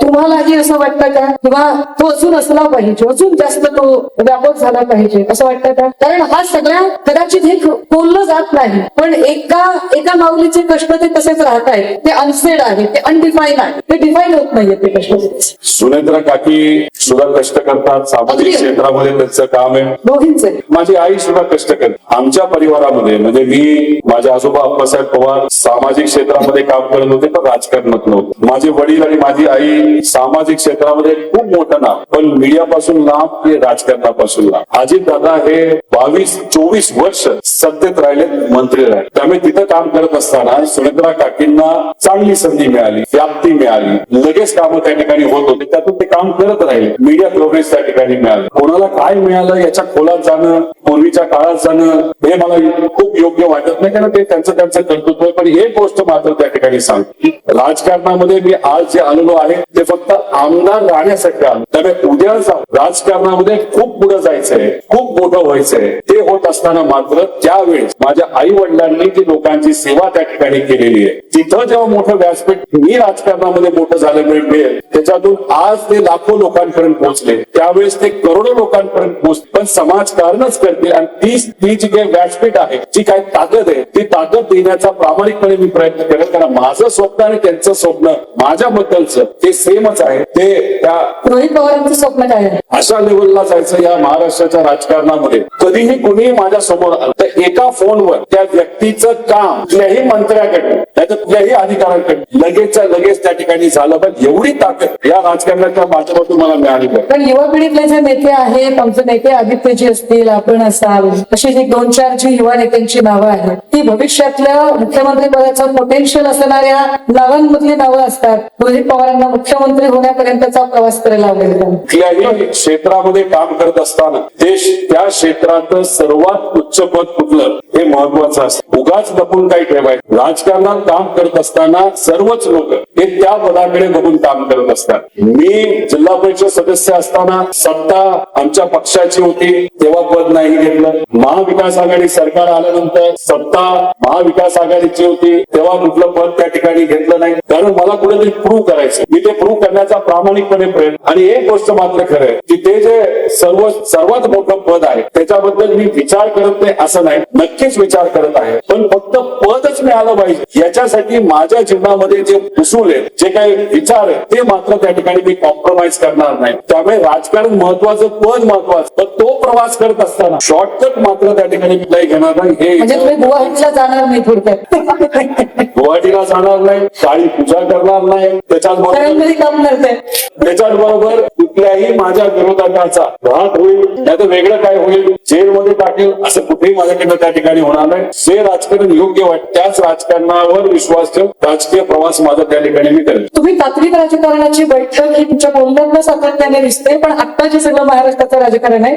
तुम्हालाही असं वाटतं का, किंवा तो अजून असला पाहिजे, अजून जास्त तो व्यापक झाला पाहिजे असं वाटतं का? कारण हा सगळ्या कदाचित हे बोललं जात नाही, पण एका माऊलीचे कष्ट ते तसेच राहत आहेत. ते अनसेड आहे, ते अनडिफाईन आहे, ते डिफाईन होत नाहीये ते कष्ट. सुनेत्रा काकी सुद्धा कष्ट करतात, सामाजिक क्षेत्रामध्ये त्यांचं काम आहे. दोघींचे. माझी आई सुद्धा कष्ट करते. आमच्या परिवारामध्ये म्हणजे मी, माझे आजोबा अप्पासाहेब पवार सामाजिक क्षेत्रामध्ये काम करत होते, पण राजकारणात नव्हते. माझे वडील आणि माझी आई सामाजिक क्षेत्रामध्ये खूप मोठं नाव, पण मीडियापासून लांब ते राजकारणापासून लांब. अजित दादा हे 22-24 वर्ष सत्तेत राहिले, मंत्री राहिले. त्यामुळे तिथं काम करत असताना सुनेत्रा काकींना चांगली संधी मिळाली, व्याप्ती मिळाली, लगेच कामं त्या ठिकाणी होत होते, त्यातून ते काम करत राहिले. मीडिया कव्हरेज त्या ठिकाणी मिळालं. कोणाला काय मिळालं याच्या खोलात जाणं, पूर्वीच्या काळात जाणं हे मला खूप योग्य वाटत नाही, कारण ते त्यांचं कर्तृत्व आहे. पण एक गोष्ट मात्र त्या ठिकाणी सांगतो, राजकारणामध्ये मी आज जे आलेलो आहे ते फक्त आमदार राहण्यासाठी आलो. त्यामुळे उद्या राजकारणामध्ये खूप पुढे जायचंय, खूप मोठं व्हायचंय. ते होत असताना मात्र त्यावेळेस माझ्या आई वडिलांनी जी लोकांची सेवा त्या ठिकाणी केलेली आहे, तिथं जेव्हा मोठं व्यासपीठ मी राजकारणामध्ये मोठं झाल्यामुळे मिळेल, त्याच्यातून आज ते लाखो लोकांपर्यंत पोहोचले, त्यावेळेस ते करोडो लोकांपर्यंत पोहोचले. पण समाजकारणच करतील आणि ती जी काही व्यासपीठ आहे, जी काही ताकद आहे, ती ताकद देण्याचा प्रामाणिकपणे मी प्रयत्न करेन. कारण माझं स्वप्न आणि त्यांचं स्वप्न माझ्याबद्दलचं ते सेमच आहे. ते त्या रोहित पवारांचं स्वप्न काय आहे? अशा लेवलला जायचं या महाराष्ट्राच्या राजकारणामध्ये. कधीही कुणीही माझ्या समोर आलं तर एका फोनवर त्या व्यक्तीचं काम कुठल्याही मंत्र्याकडे नाही तर कुठल्याही अधिकाऱ्यांकडे लगेच त्या ठिकाणी झालं. पण एवढी ताकद या राजकारणाच्या माध्यमातून मला मिळाली. पण युवा पिढीतले जे नेते आहेत, आमचे नेते आदित्यजी असतील, आपण असाल, अशी जी 2-4 जी युवा नेत्यांची नावं आहेत, ती भविष्यातल्या मुख्यमंत्री पदाचं पोटेन्शियल असणाऱ्या नावांमधली नावं असतात. रोहित पवारांना मुख्यमंत्री होण्यापर्यंतचा प्रवास करायला आवडेल. कुठल्याही क्षेत्रामध्ये काम करत असताना त्या क्षेत्रात सर्वात उच्च पद कुठलं हे महत्वाचं असतं. उगाच लपून काही ठेवायचं. राजकारणात काम करत असताना सर्वच लोक हे त्या पदाकडे बघून काम करत असतात. मी जिल्हा परिषद सदस्य असताना सत्ता आमच्या पक्षाची होती, तेव्हा पद नाही घेतलं. महाविकास आघाडी सरकार आल्यानंतर सत्ता महाविकास आघाडीची होती, तेव्हा कुठलं पद त्या ठिकाणी घेतलं नाही. कारण मला कुठेतरी प्रूव्ह करायचं. मी ते प्रूव्ह करण्याचा प्रामाणिकपणे प्रयत्न. आणि एक गोष्ट मात्र खरं आहे की ते जे सर्वात मोठं पद आहे त्याच्याबद्दल मी विचार करत नाही असं नाही, नक्कीच विचार करत आहे. पण फक्त पदच मिळालं पाहिजे याच्यासाठी माझ्या जीवनामध्ये जे उसूल आहे, जे काही विचार आहे, ते मात्र त्या ठिकाणी मी कॉम्प्रोमाइज करणार नाही. त्यामुळे राजकारण महत्वाचं, पद महत्वाचं, पण तो प्रवास करत असताना शॉर्टकट मात्र त्या ठिकाणी काही घेणार नाही. हे म्हणजे तुम्ही गुवाहाटीला जाणार नाही थोडक्यात? गुवाहाटीला जाणार नाही, काळी पूजा करणार नाही, त्याच्याबरोबर कुठल्याही माझ्या विरोधकाचा घात होईल नाही तर वेगळं काय होईल, जेलमध्ये टाकेल असं कुठेही माझ्याकडनं त्या ठिकाणी होणार नाही. जे राजकारण योग्य वाटतं त्याच राजकारणावर विश्वास ठेव. राजकीय प्रवास माझा त्या ठिकाणी ठिकाणी मी करेन. तुम्ही तात्विक राजकारणाची बैठक ही तुमच्या बोलण्यातनं सातत्याने दिसते, पण आता जे सगळं महाराष्ट्राचं राजकारण आहे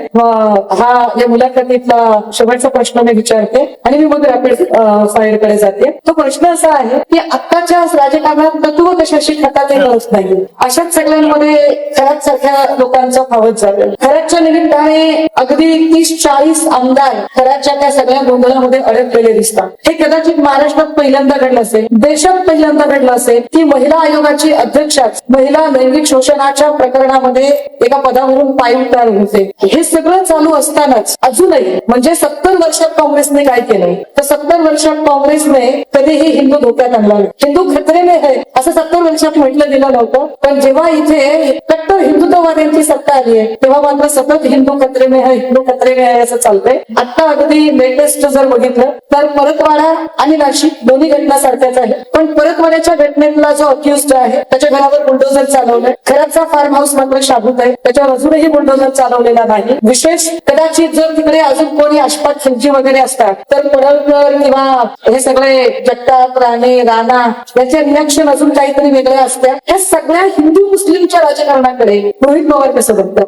हा या मुलाखतीतला शेवटचा प्रश्न मी विचारते आणि मी मग रॅपिड फायर कडे जाते. तो प्रश्न असा आहे की आत्ताच्या राजकारणात तत्व कशाशी खातात हे कळत नाही. अशाच सगळ्यांमध्ये खरात सारख्या लोकांचा फावत झालं. खरातच्या निमित्ताने अगदी 30-40 आमदार खरातच्या त्या सगळ्या गोंधळामध्ये अडकलेले दिसतात. हे कदाचित महाराष्ट्रात पहिल्यांदा घडलं असेल, देशात पहिल्यांदा घडलं असेल की महिला आयोगाची अध्यक्षाच महिला लैंगिक शोषणाच्या प्रकरणामध्ये एका पदावरून पायउतार होते. हे सगळं चालू असतानाच अजूनही म्हणजे 70 वर्षात काँग्रेसने काय केलं तर 70 वर्षात काँग्रेसने कधीही हिंदू धोक्यात आणला नाही. हिंदू खतरे में है असं 70 वर्षात म्हटलं गेलं नव्हतं, पण जेव्हा इथे कट्टर हिंदुत्ववाद्यांची सत्ता आली आहे तेव्हा मात्र सतत हिंदू खतरे में है हिंदू खतरे में है असं चालतंय. आता अगदी लेटेस्ट जर बघितलं तर परतवाडा आणि नाशिक दोन्ही घटना सारख्याच आहे. पण परतवाड्याच्या घटनेतला जो अक्युज्ड आहे त्याच्या घरावर बुलडोझर चालवलंय. खरातचा फार्म हाऊस मात्र शाबूत आहे, त्याच्यावर अजूनही बुलडोझर चालवलेला नाही. विशेष कदाचित जर तिकडे अजून कोणी आशपात खिलजी वगैरे असतात तर पडळकर किंवा हे सगळे जगताप राणे राणा याचे रिॲक्शन अजून काहीतरी वेगळ्या असत्या. ह्या सगळ्या हिंदू मुस्लिमच्या राजकारणाकडे रोहित पवार कसं बघतात?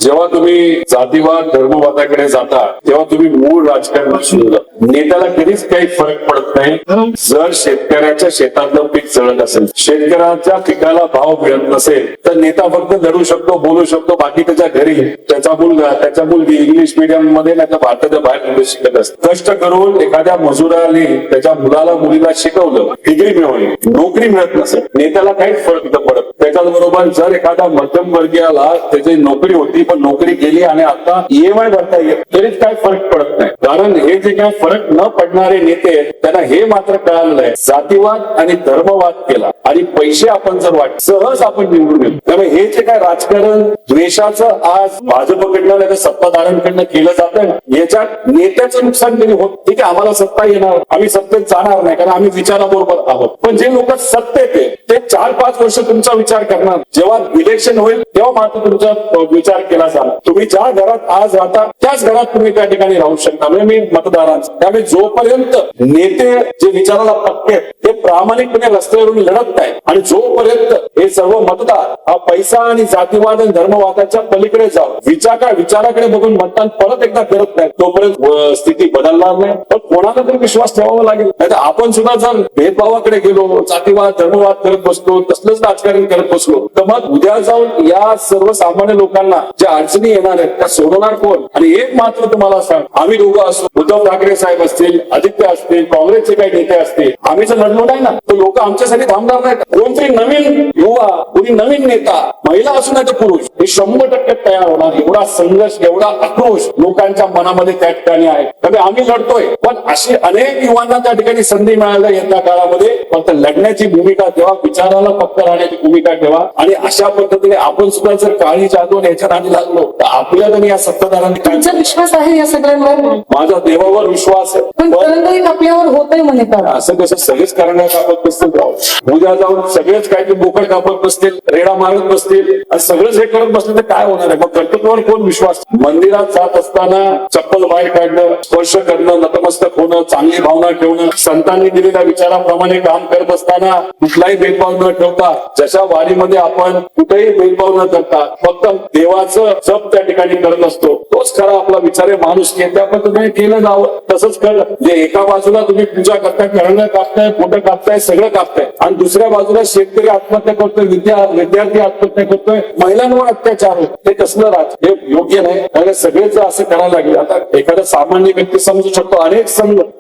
जेव्हा तुम्ही जातीवाद धर्मवादाकडे जाता तेव्हा तुम्ही मूळ राजकारण सुरू नेत्याला कधीच काही फरक पडत नाही. जर शेतकऱ्याच्या शेतातलं पीक जळत असेल, शेतकऱ्याच्या पिकाला भाव मिळत नसेल तर नेता फक्त लढू शकतो, बोलू शकतो. बाकी त्याच्या घरी त्याचा मुलगा त्याच्या मुलगी इंग्लिश मीडियम मध्ये नाही तर भारताच्या बाहेर शिकत असते. कष्ट करून एखाद्या मजुराने त्याच्या मुलाला मुलीला शिकवलं, डिग्री मिळवली, नोकरी मिळत नसेल, नेत्याला काहीच फरक पडत. त्याच्याबरोबर जर एखाद्या मध्यमवर्गीयाला त्याची नोकरी होती पण नोकरी गेली आणि आता EMI भरता येत तरीच काय फरक पडत नाही. कारण हे जे काय फरक न पडणारे नेते त्यांना हे मात्र कळालं आहे जातीवाद आणि धर्मवाद केला आणि पैसे आपण जर वाट सहज आपण निवडून येतो. त्यामुळे हे जे काय राजकारण द्वेषाचं आज भाजपकडनं नाही तर सत्ताधाऱ्यांकडनं केलं जातं ना याच्यात नेत्याचं नुकसान कधी होत. ठीक आहे आम्हाला सत्ता येणार, आम्ही सत्तेत जाणार नाही कारण आम्ही विचाराबरोबर आहोत. पण जे लोक सत्तेत आहे ते 4-5 वर्ष तुमचा विचार करणार. जेव्हा इलेक्शन होईल तेव्हा मात्र तुमचा विचार केला जाणार. तुम्ही ज्या घरात आज राहता त्याच घरात तुम्ही त्या ठिकाणी राहू शकता. म्हणजे मी मतदारांचा त्यामुळे जोपर्यंत नेते जे विचाराला पक्के ते प्रामाणिकपणे रस्त्यावरून लढत नाही आणि जोपर्यंत हे सर्व मतदार हा पैसा आणि जातीवाद आणि धर्मवादाच्या पलीकडे जाऊ विचाराकडे बघून मतदान परत एकदा करत नाही तोपर्यंत स्थिती बदलणार नाही. पण कोणाला तरी विश्वास ठेवावा लागेल. नाही आपण सुद्धा जर भेदभावाकडे गेलो, जातीवाद धर्मवाद करत बसलो, तसलंच राजकारण करत बसलो तर मग उद्या जाऊन या सर्वसामान्य लोकांना ज्या अडचणी येणार आहेत त्या सोडवणार कोण? आणि एक मात्र तुम्हाला सांग, आम्ही दोघं असो, उद्धव ठाकरे साहेब असतील, आदित्य असतील, काँग्रेसचे काही नेते असतील, आम्ही जर लढलो नाही ना तर लोक आमच्यासाठी थांबणार नाहीत. कोणतरी नवीन युवा, कोणी नवीन नेता, महिला असू नाही तर पुरुष, हे 100% तयार होणार. एवढा संघर्ष, एवढा आक्रोश लोकांच्या मनामध्ये त्या ठिकाणी आहे. त्यामुळे आम्ही लढतोय पण अशी अनेक युवांना त्या ठिकाणी संधी मिळाल्या येत्या काळामध्ये. फक्त लढण्याची भूमिका ठेवा, विचाराला पक्क राहण्याची भूमिका ठेवा आणि अशा पद्धतीने आपण सुद्धा जर काळी जादून याच्या नादी लागलो तर आपल्याला या सत्ताधाऱ्यांनी तुमचा विश्वास आहे या सगळ्यांवर? माझा देवावर विश्वास आहे. पण करंगळी आपल्यावर होतंय म्हणे का? असं कसं सगळेच करंगळ्या कापत बसतील राव उद्या जाऊन सगळेच काय ते बोकड कापत बसतील, रेडा मारत बसतील आणि सगळंच हे करत बसतील तर काय होणार आहे? मग कर्तृत्वावर कोण विश्वास? मंदिरात जात असताना चप्पल बाहेर काढणं, स्पर्श करणं, नतमस्तक होणं, चांगली भावना ठेवणं, संतांनी दिलेल्या विचाराप्रमाणे काम करत असताना कुठलाही भेदभाव न ठेवता जशा वारीमध्ये आपण कुठेही भेदभाव न करता फक्त देवाचं जप त्या ठिकाणी करत असतो तोच खरा आपला विचार आहे. माणूस त्या पद्धतीने केलं जावं तसंच कळलं. जे एका बाजूला तुम्ही पूजा करताय, करणं कापताय, फोटो कापताय, सगळं कापताय आणि दुसऱ्या बाजूला शेतकरी आत्महत्या करतोय, विद्यार्थी आत्महत्या करतोय, महिलांवर अत्याचार होत, ते कसलं राज? हे योग्य नाही. त्यामुळे सगळेच असं करायला लागले. आता एखादा सामान्य व्यक्ती समजू शकतो अनेक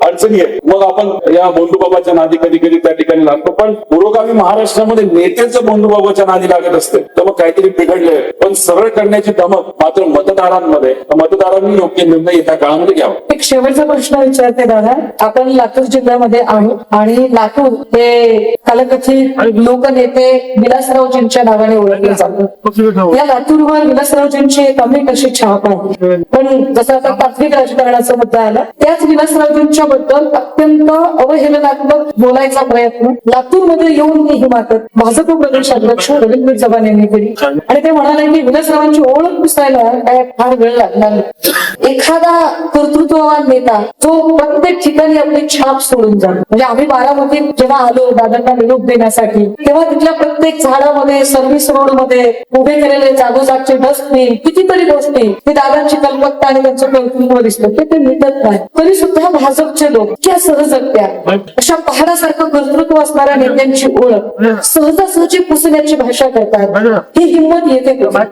अडचणी आहेत, मग आपण या बंधुबाबाच्या नादी कधी कधी त्या ठिकाणी लागतो. पण पुरोगामी महाराष्ट्रामध्ये नेत्याचं बंधुबाबाच्या नादी लागत असते तर मग काहीतरी बिघडले. पण सरळ करण्याची दमक मात्र मतदारांमध्ये, मतदारांनी योग्य निर्णय येत्या काळामध्ये घ्यावा. एक शेवटचा प्रश्न विचारते दादा. आपण लातूर जिल्ह्यामध्ये आहोत आणि लातूर हे कालकथित लोकनेते विलासरावजींच्या नावाने ओळखले जातं. या लातूरवर विलासरावजींची एक अमिट अशी छाप आहे. पण जसं आता तात्विक राजकारणाचा मुद्दा आला त्याच विलासरावजींच्या बद्दल अत्यंत अवहेलनात्मक बोलायचा प्रयत्न लातूरमध्ये येऊन ही मात्र भाजप प्रदेशाध्यक्ष रवींद्र चव्हाण यांनी केली आणि ते म्हणाले की विलासरावांची ओळख पुसायला काय फार वेळ लागणार. एखादा कर्तृत्ववान नेता जो प्रत्येक ठिकाणी आपली छाप सोडून जातो. म्हणजे आम्ही बारामतीत जेव्हा आलो दादांना निरोप देण्यासाठी, तेव्हा तिथल्या प्रत्येक झाडामध्ये, सर्व्हिस रोडमध्ये उभे केलेले जागोजागचे डस्टबिन, कितीतरी गोष्टी, ती दादांची कल्पकता आणि त्यांचं कर्तृत्व दिसतं. ते मिटत नाही. तरी सुद्धा भाजपचे लोक इतक्या सहजत्या, अशा पहाडासारखं कर्तृत्व असणाऱ्या नेत्यांची ओळख सहजासहजी पुसण्याची भाषा करतात. ही हिंमत येते कुठे?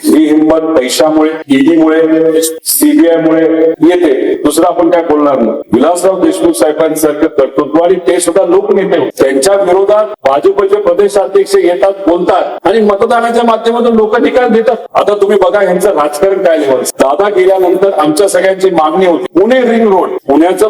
ही हिंमत पैशामुळे, ईडीमुळे, सीबीआयमुळे येते. दुसरं आपण काय बोलणार नाही. विलासराव देशमुख साहेबांसारखं कर्तृत्व आणि ते सुद्धा लोकनेते, त्यांच्या विरोधात भाजपचे प्रदेशाध्यक्ष येतात, बोलतात आणि मतदानाच्या माध्यमातून लोक निकाल देतात. आता तुम्ही बघा यांचं राजकारण काय लेवल. दादा गेल्यानंतर आमच्या सगळ्यांची मागणी होती पुणे रिंग रोड, पुण्याचं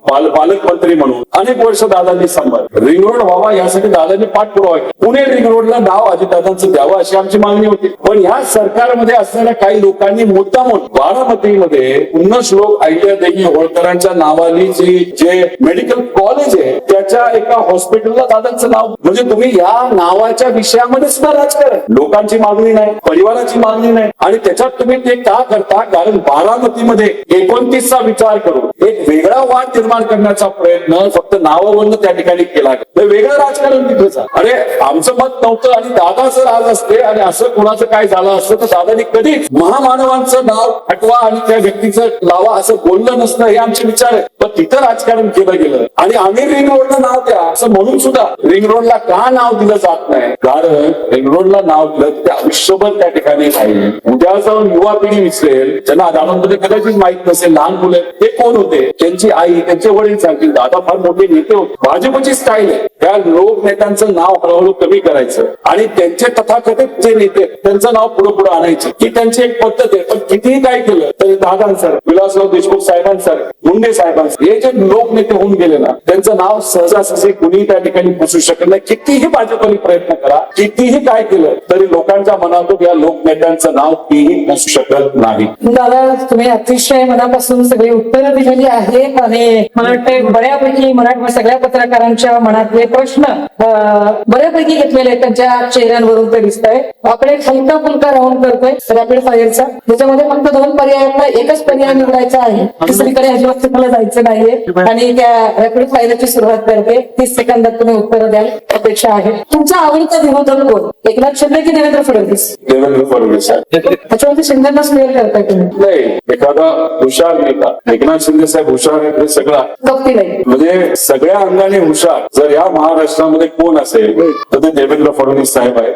पालकमंत्री म्हणून अनेक वर्ष दादांनी सांभाळ रिंग रोड व्हावा यासाठी दादांनी पाठपुरावा केला. पुणे रिंग रोडला नाव अजितदादांचं द्यावं अशी आमची मागणी होती. पण ह्या सरकारमध्ये असलेल्या काही लोकांनी मुद्दामून बारामतीमध्ये पुन्हा श्लोक अहिल्यादेवी होळकरांच्या नावाने जे मेडिकल कॉलेज आहे त्याच्या एका हॉस्पिटलला दादांचं नाव, म्हणजे तुम्ही या नावाच्या विषयामध्ये सुद्धा राजकारण, लोकांची मागणी नाही, परिवाराची मागणी नाही आणि त्याच्यात तुम्ही ते का करता? कारण बारामतीमध्ये 29चा विचार करून एक वेगळा वाद निर्माण करण्याचा प्रयत्न फक्त नावावरून त्या ठिकाणी केला. वेगळं राजकारण तिथेच. अरे आमचं मत नव्हतं आणि दादा जर आज असते आणि असं कोणाचं काय झालं असतं तर दादानी कधीच महामानवांचं नाव हटवा आणि त्या व्यक्तीचं लावा असं बोललं नसतं. हे आमचे विचार आहे. पण तिथं राजकारण केलं गेलं आणि आम्ही रिंग रोडला नाव द्या असं म्हणून सुद्धा रिंग रोडला का नाव दिलं जात नाही? कारण रिंग रोडला नाव दिलं ते आयुष्यभर त्या ठिकाणी राहील. उद्या जाऊन युवा पिढी विसरेल, ज्यांना दादांमध्ये कदाचित माहित नसेल लहान मुलं ते कोण होते, त्यांची आई, त्यांचे वडील सांगतील दादा फार मोठे नेते होते. भाजपची स्टाईल आहे त्या लोकनेत्यांचं नाव हळूहळू कमी करायचं आणि त्यांचे तथाकथित जे नेते त्यांचं नाव पुढे पुढे आणायचं ही त्यांची एक पद्धत आहे. पण कितीही काय केलं तरी दादांसारखं, विलासराव देशमुख साहेबांसारखं, मुंडे साहेबांसारखं हे जे लोकनेते होऊन गेले ना त्यांचं नाव सहजासहजी कुणी त्या ठिकाणी पुसू शकत नाही. कितीही भाजपने प्रयत्न करा, कितीही काय केलं तरी लोकांच्या मनातून या लोकनेत्यांचं नाव तेही पुसू शकत नाही. दादा तुम्ही अतिशय मनापासून सगळी उत्तरं दिलेली आहेत आणि मला वाटतं बऱ्यापैकी मराठी सगळ्या पत्रकारांच्या मनातले प्रश्न बऱ्यापैकी घेतलेले आहेत. त्यांच्या चेहऱ्यांवरून ते दिसत आहे. आपण एक हलका फुलका राऊंड करतोय रॅपिड फायरचा, ज्याच्यामध्ये फक्त 2 पर्याय आहेत. एकच पर्याय निवडायचा आहे, दुसरीकडे अजिबात तुम्हाला जायचं नाहीये आणि त्या रॅपिड फायरची सुरुवात करते. 30 सेकंदात तुम्ही उत्तर द्याल अपेक्षा आहे. तुमचा आवडता विरोधक कोण? एकनाथ शिंदे की देवेंद्र फडणवीस? देवेंद्र फडणवीस साहेब. त्याच्यामध्ये शिंदेना क्लिअर करताय तुम्ही? नाही, एखादा हुशार नेता, एकनाथ शिंदे साहेब हुशार आहेत हे सगळं गप्ती नाही, म्हणजे सगळ्या अंगाने हुशार जर या महाराष्ट्रामध्ये कोण असेल तर ते देवेंद्र फडणवीस साहेब आहेत.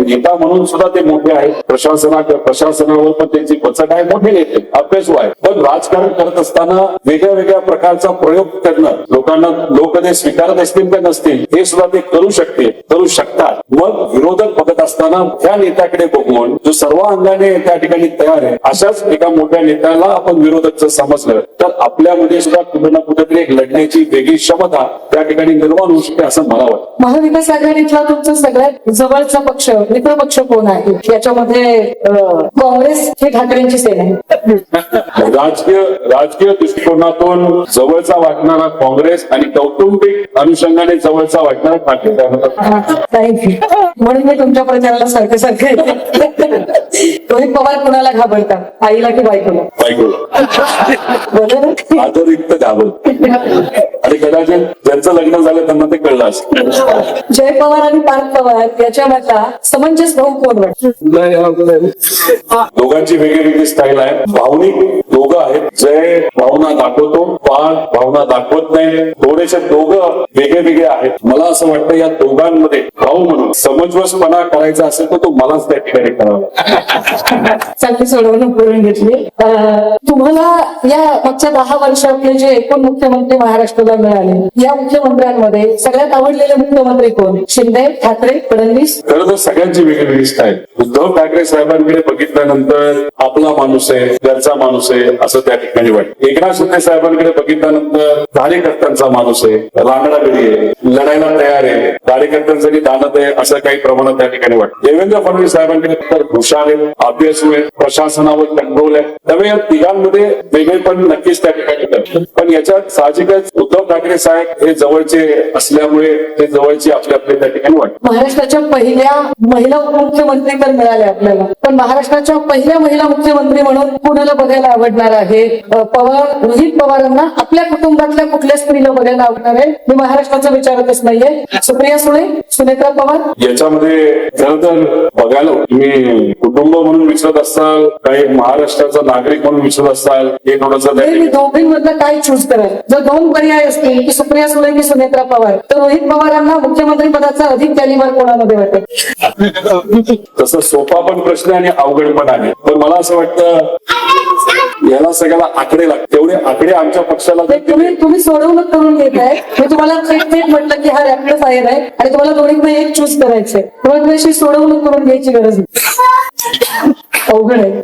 नेता म्हणून सुद्धा ते मोठे आहेत. प्रशासनावर पण त्यांची पचट आहे. मोठे नेते अभ्यासू आहे. पण राजकारण करत असताना वेगळ्या वेगळ्या प्रकारचा प्रयोग करणं, लोकांना लोक ते स्वीकारत असतील का नसतील हे सुद्धा ते करू शकतात. मग विरोधक बघत असताना त्या नेत्याकडे बघून जो सर्व अंगाने त्या ठिकाणी तयार आहे अशाच एका मोठ्या नेत्याला आपण विरोधक जर समजलं तर आपल्यामध्ये सुद्धा कुठे ना कुठेतरी एक लढण्याची वेगळी क्षमता त्या ठिकाणी निर्माण होऊ शकते असं मला वाटतं. महाविकास आघाडीतला तुमचा सगळ्यात जवळचा पक्ष, मित्र पक्ष कोण आहे? याच्यामध्ये काँग्रेस ही ठाकरेंची सेना आहे. राजकीय दृष्टिकोनातून जवळचा वाटणारा काँग्रेस आणि कौटुंबिक अनुषंगाने जवळचा वाटणारा ठाकरे. थँक्यू. म्हणून मी तुमच्या प्रचाराला सारखं रोहित पवार कुणाला घाबरतात, आईला की बायकोला? बरोबर. आदरयुक्त घाबरत आणि कदाचित ज्यांचं लग्न झालं त्यांना ते कळलं असेल. जय पवार आणि पार्थ पवार याच्यामधला समंजस भाऊ कोण वाटतं? दोघांची वेगळी स्टाईल आहे. भावनिक दोघं आहेत. जय भावना दाखवतो, पार्थ भावना दाखवत नाही. थोडेसे दोघं वेगळे आहेत. मला असं वाटतं या दोघांमध्ये भाऊ म्हणून समंजसपणा करायचा असेल तर तो मलाच त्या ठिकाणी करावा. चांगली सोडवणूक करून घेतली. तुम्हाला या मागच्या 10 वर्षातले जे एकूण मुख्यमंत्री महाराष्ट्राला मिळाले, या मुख्यमंत्र्यांमध्ये सगळ्यात आवडलेले मुख्यमंत्री कोण? शिंदे, ठाकरे, फडणवीस? खरं तर सगळ्यांची वेगळी स्टाईल. उद्धव ठाकरे साहेबांकडे बघितल्यानंतर आपला माणूस आहे, घरचा माणूस आहे असं त्या ठिकाणी वाटतं. एकनाथ शिंदे साहेबांकडे बघितल्यानंतर कार्यकर्त्यांचा माणूस आहे, रांगडागडी आहे, लढायला तयार आहे, कार्यकर्त्यांसाठी दानत आहे असं काही प्रमाणात त्या ठिकाणी वाटतं. देवेंद्र फडणवीस साहेबांकडे तर हुशार आहेत, अभ्यासू आहेत, प्रशासनावर कंट्रोल आहे. त्यामुळे या तिघांमध्ये वेगळेपण नक्कीच त्या ठिकाणी करतात. पण याच्यात साहजिकच उद्धव ठाकरे साहेब हे जवळचे असल्यामुळे ते जवळचे आपल्या त्या ठिकाणी वाटतं. महाराष्ट्राच्या पहिल्या महिला उपमुख्यमंत्री तर मिळाल्या आपल्याला, पण महाराष्ट्राच्या पहिल्या महिला मुख्यमंत्री म्हणून कुणाला बघायला आवडणार आहे? रोहित पवारांना आपल्या कुटुंबातल्या कुठल्या स्त्रीला बघायला आवडणार आहे? मी महाराष्ट्राचं विचारतच नाहीये. सुप्रिया सुळे, सुनेत्रा पवार याच्यामध्ये खरं तर बघायला तुम्ही कुटुंब म्हणून विचारत असाल, काही महाराष्ट्राचा नागरिक म्हणून विचारत असाल, हे थोडंसं मी दोघींमधलं काय चूज करेल? जर दोन पर्याय असतील की सुप्रिया सुळे की सुनेत्रा पवार, तर रोहित पवारांना मुख्यमंत्री पदाचा अधिक कॅलिबर कोणामध्ये वाटेल? तसं सोपा पण प्रश्न आहे आणि अवघड पण आहे. पण मला असं वाटतं याला सगळ्याला आकडे लागतात. तेवढे आकडे आमच्या पक्षाला तुम्ही सोडवणूक करून घेत आहे. मी तुम्हाला थेट म्हटलं की हा रॅपिड फायर आहे आणि तुम्हाला दोन्हीपैकी एक चूज करायचंय. तुम्हाला सोडवणूक करून घ्यायची गरज नाही. अवघड आहे.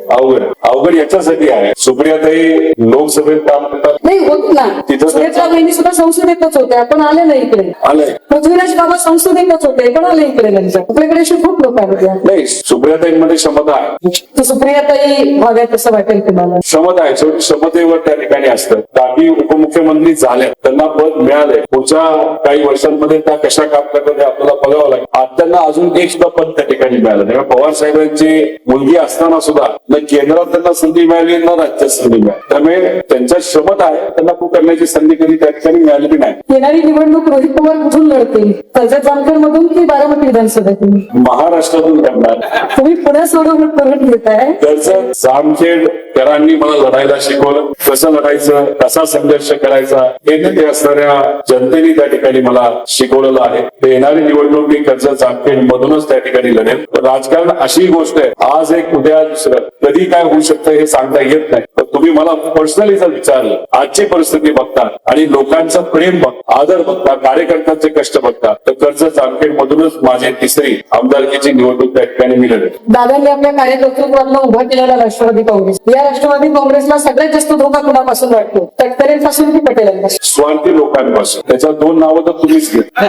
अवघड याच्यासाठी आहे. सुप्रियाताई लोकसभेत काम करतात नाही होत ना. तिथं सुनेत्रा बहिणी सुद्धा संसदेतच होत्या पण आले नाही इकडे. आलंय. पृथ्वीराज बाबा संसदेतच होते पण आले इकडे त्यांच्या. आपल्याकडे अशी खूप लोक आहेत. नाही, सुप्रियाताईंमध्ये क्षमता आहे. सुप्रियाताई व्हाव्यात असं वाटेल तुम्हाला? क्षमता आहे. शेवटी क्षमतेवर त्या ठिकाणी असतं. काही उपमुख्यमंत्री झाले, त्यांना पद मिळाले, पुढच्या काही वर्षांमध्ये त्या कशा काम करतात हे आपल्याला बघावं लागेल. आज त्यांना अजून एक सुद्धा पद त्या ठिकाणी मिळालं. तेव्हा पवार साहेबांची मुलगी असताना सुद्धा न केंद्रात त्यांना संधी मिळाली ना राज्यात संधी मिळाली. त्यामुळे त्यांच्या क्षमता आहे, त्यांना खूप करण्याची संधी कधी त्या ठिकाणी मिळालेली नाही. येणारी निवडणूक रोहित पवार कुठून लढतील? कर्जत जामखेड मधून की बारामती विधानसभेतून? महाराष्ट्रातून करणार. तुम्ही पुन्हा सोडवणूक करून घेताय. कर्जत जामखेडकरांनी मला लढायला शिकवलं, कसं लढायचं, कसा संघर्ष करायचा हे तिथे असणाऱ्या जनतेने त्या ठिकाणी मला शिकवलेलं आहे. ते येणारी निवडणूक मी कर्जत जामखेड मधूनच त्या ठिकाणी लढेल. राजकारण अशी गोष्ट आहे, आज एक उद्या दुसरं, कधी काय होऊ शकतं हे सांगता येत नाही. तर तुम्ही मला पर्सनली जर विचारलं, आजची परिस्थिती बघता आणि लोकांचं प्रेम बघता, आदर बघता, कार्यकर्त्यांचे कष्ट बघता, तर कर्जत जामखेड मधूनच माझी तिसरी आमदारकीची निवडणूक त्या ठिकाणी मी लढेल. दादांनी आपल्या कार्यकर्तृत्वाला उभा केलेला राष्ट्रवादी काँग्रेस, या राष्ट्रवादी काँग्रेसला सगळ्यात जास्त धोका कुणापासून वाटतो? तटकरेंपासून की पटेलांपासून? स्वार्थी लोकांपासून. त्याच्यात दोन नावं तर तुम्हीच घेत.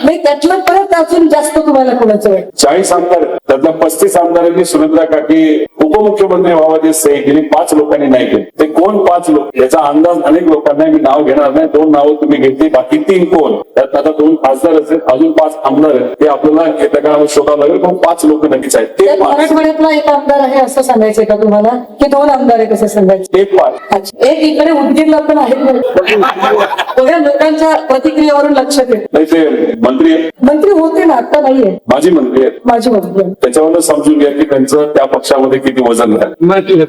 नाही त्यातलं परत अजून जास्त तुम्हाला कुणाचं वाटतं? 40 आमदार, त्यातल्या 35 आमदारांनी सुनेत्रा काकी उपमुख्यमंत्री व्हावं सही केली, 5 लोकांनी नाही केली. ते कोण 5 लोक याचा अंदाज अनेक लोकांना मी नाव घेणार नाही. 2 नावं तुम्ही घेतली, बाकी 3 कोण? त्यात आता 2 खासदार असेल, अजून 5 आमदार आहेत. ते आपल्याला येत्या काळात शोधावं लागेल. पण 5 लोक नक्कीच आहेत. ते 5 मराठवाड्यातला एक आमदार आहे असं सांगायचंय का तुम्हाला, की 2 आमदार आहे कसं सांगायचं? एक 5. अच्छा, एक इकडे उदगीरला पण आहेत. बघा लोकांच्या प्रतिक्रियेवरून लक्षात येत. नाही, ते मंत्री आहेत. मंत्री होते ना, आता नाहीये. माजी मंत्री आहेत. माझी मंत्री त्याच्यावरून समजून घ्या की त्यांचं त्या पक्षामध्ये किती वजन आहे.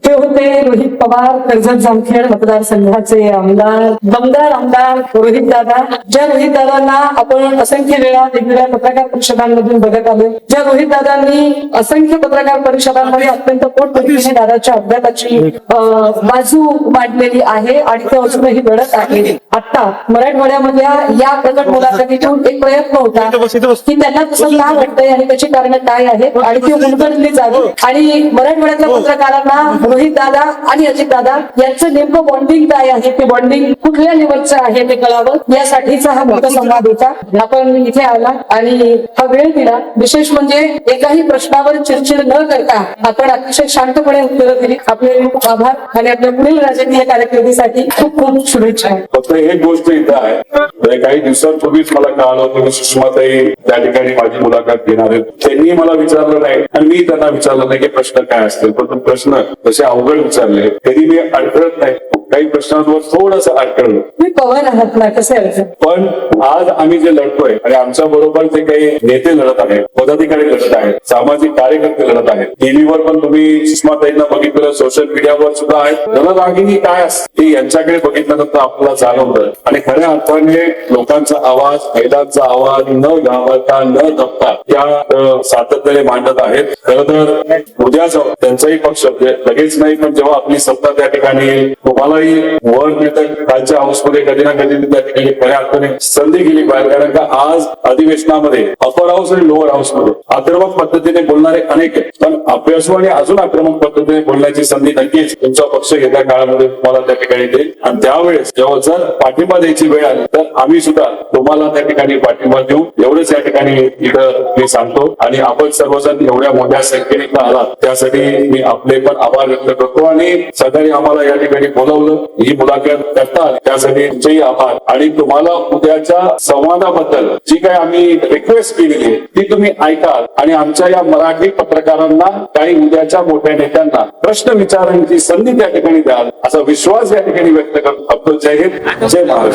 ते होते रोहित पवार, कर्जत जामखेड मतदारसंघाचे आमदार, दमदार आमदार रोहित दादा. ज्या रोहित दादांना आपण असंख्य वेळा वेगवेगळ्या पत्रकार परिषदांमधून बघत आलो, ज्या रोहित दादांनी असंख्य पत्रकार परिषदांमध्ये अत्यंत पोटपद्धतीने दादाच्या अपघाताची बाजू मांडलेली आहे आणि ते अजूनही लढत आहे. आता मराठवाड्यामधल्या या प्रकट मुलाखतीतून एक प्रयत्न होता की त्यांना तसं का वाटतंय आणि त्याची कारण काय आहेत आणि ती उलगडली जावी आणि मराठवाड्यातल्या पत्रकारांना रोहित दादा आणि अजित दादा यांचं नेमकं बॉन्डिंग काय आहे, ते बॉन्डिंग कुठल्या लेवलचं आहे ते कळावं, यासाठीचा हा मोठा संवाद होता. आपण इथे आला आणि हा वेळ दिला. विशेष म्हणजे एकाही प्रश्नावर चिडचिड न करता आपण अतिशय शांतपणे उत्तरं दिली. आपले खूप आभार आणि आपल्या पुढील राजकीय कारकिर्दीसाठी खूप खूप शुभेच्छा. फक्त एक गोष्ट इथं आहे, काही दिवसांपूर्वीच मला कळालं होतं की सुषमाताई त्या ठिकाणी माझी मुलाखत घेणार आहेत. त्यांनी मला विचारलं नाही आणि मी त्यांना विचारलं नाही की प्रश्न काय असतील, पण प्रश्न तसे अवघड विचारले. कधी मी अडकळत नाही, काही प्रश्नांवर थोडस अडकळलं. मी पवन आहात ना, कसं आहे? पण आज आम्ही जे लढतोय आणि आमच्या बरोबर जे काही नेते लढत आहेत, पदाधिकारी लढत आहेत, सामाजिक कार्यकर्ते लढत आहेत, टीव्हीवर पण तुम्ही सुषमाताईंना बघितलं, सोशल मीडियावर सुद्धा आहेत. जनदागिनी काय असते यांच्याकडे बघितल्यानंतर आपल्याला जाणवतं आणि खऱ्या अर्थाने लोकांचा आवाज, महिलांचा आवाज न घाबरता न दबता त्या सातत्याने मांडत आहेत. खरं तर उद्या त्यांचाही पक्ष लगेच नाही, पण जेव्हा आपली सत्ता त्या ठिकाणी तुम्हालाही दुपारी वर मिळतं खालच्या हाऊसमध्ये कधी ना कधी त्या ठिकाणी खऱ्या अर्थाने संधी गेली पाहिजे. कारण का आज अधिवेशनामध्ये अपर हाऊस आणि लोअर हाऊसमध्ये आक्रमक पद्धतीने बोलणारे अनेक आहेत, पण अभ्यासू आणि अजून आक्रमक पद्धतीने बोलण्याची संधी नक्कीच तुमचा पक्ष येत्या काळामध्ये तुम्हाला त्या ठिकाणी देईल. आणि त्यावेळेस जेव्हा जर पाठिंबा द्यायची वेळ आली तर आम्ही सुद्धा तुम्हाला त्या ठिकाणी पाठिंबा देऊ, एवढंच या ठिकाणी इथं मी सांगतो. आणि आपण सर्वजण एवढ्या मोठ्या संख्येने इथं आलात त्यासाठी मी आपले पण आभार व्यक्त करतो. आणि सगळ्यांनी आम्हाला या ठिकाणी बोलावलं, ही मुलाखत करता आली त्यासाठी तुमचेही आभार. आणि तुम्हाला उद्याच्या संवादाबद्दल जी काही आम्ही रिक्वेस्ट केलेली आहे ती तुम्ही ऐकाल आणि आमच्या या मराठी पत्रकारांना काही उद्याच्या मोठ्या नेत्यांना प्रश्न विचारण्याची संधी त्या ठिकाणी द्याल असा विश्वास या ठिकाणी व्यक्त करतो. जय हिंद, जय महाराष्ट्र.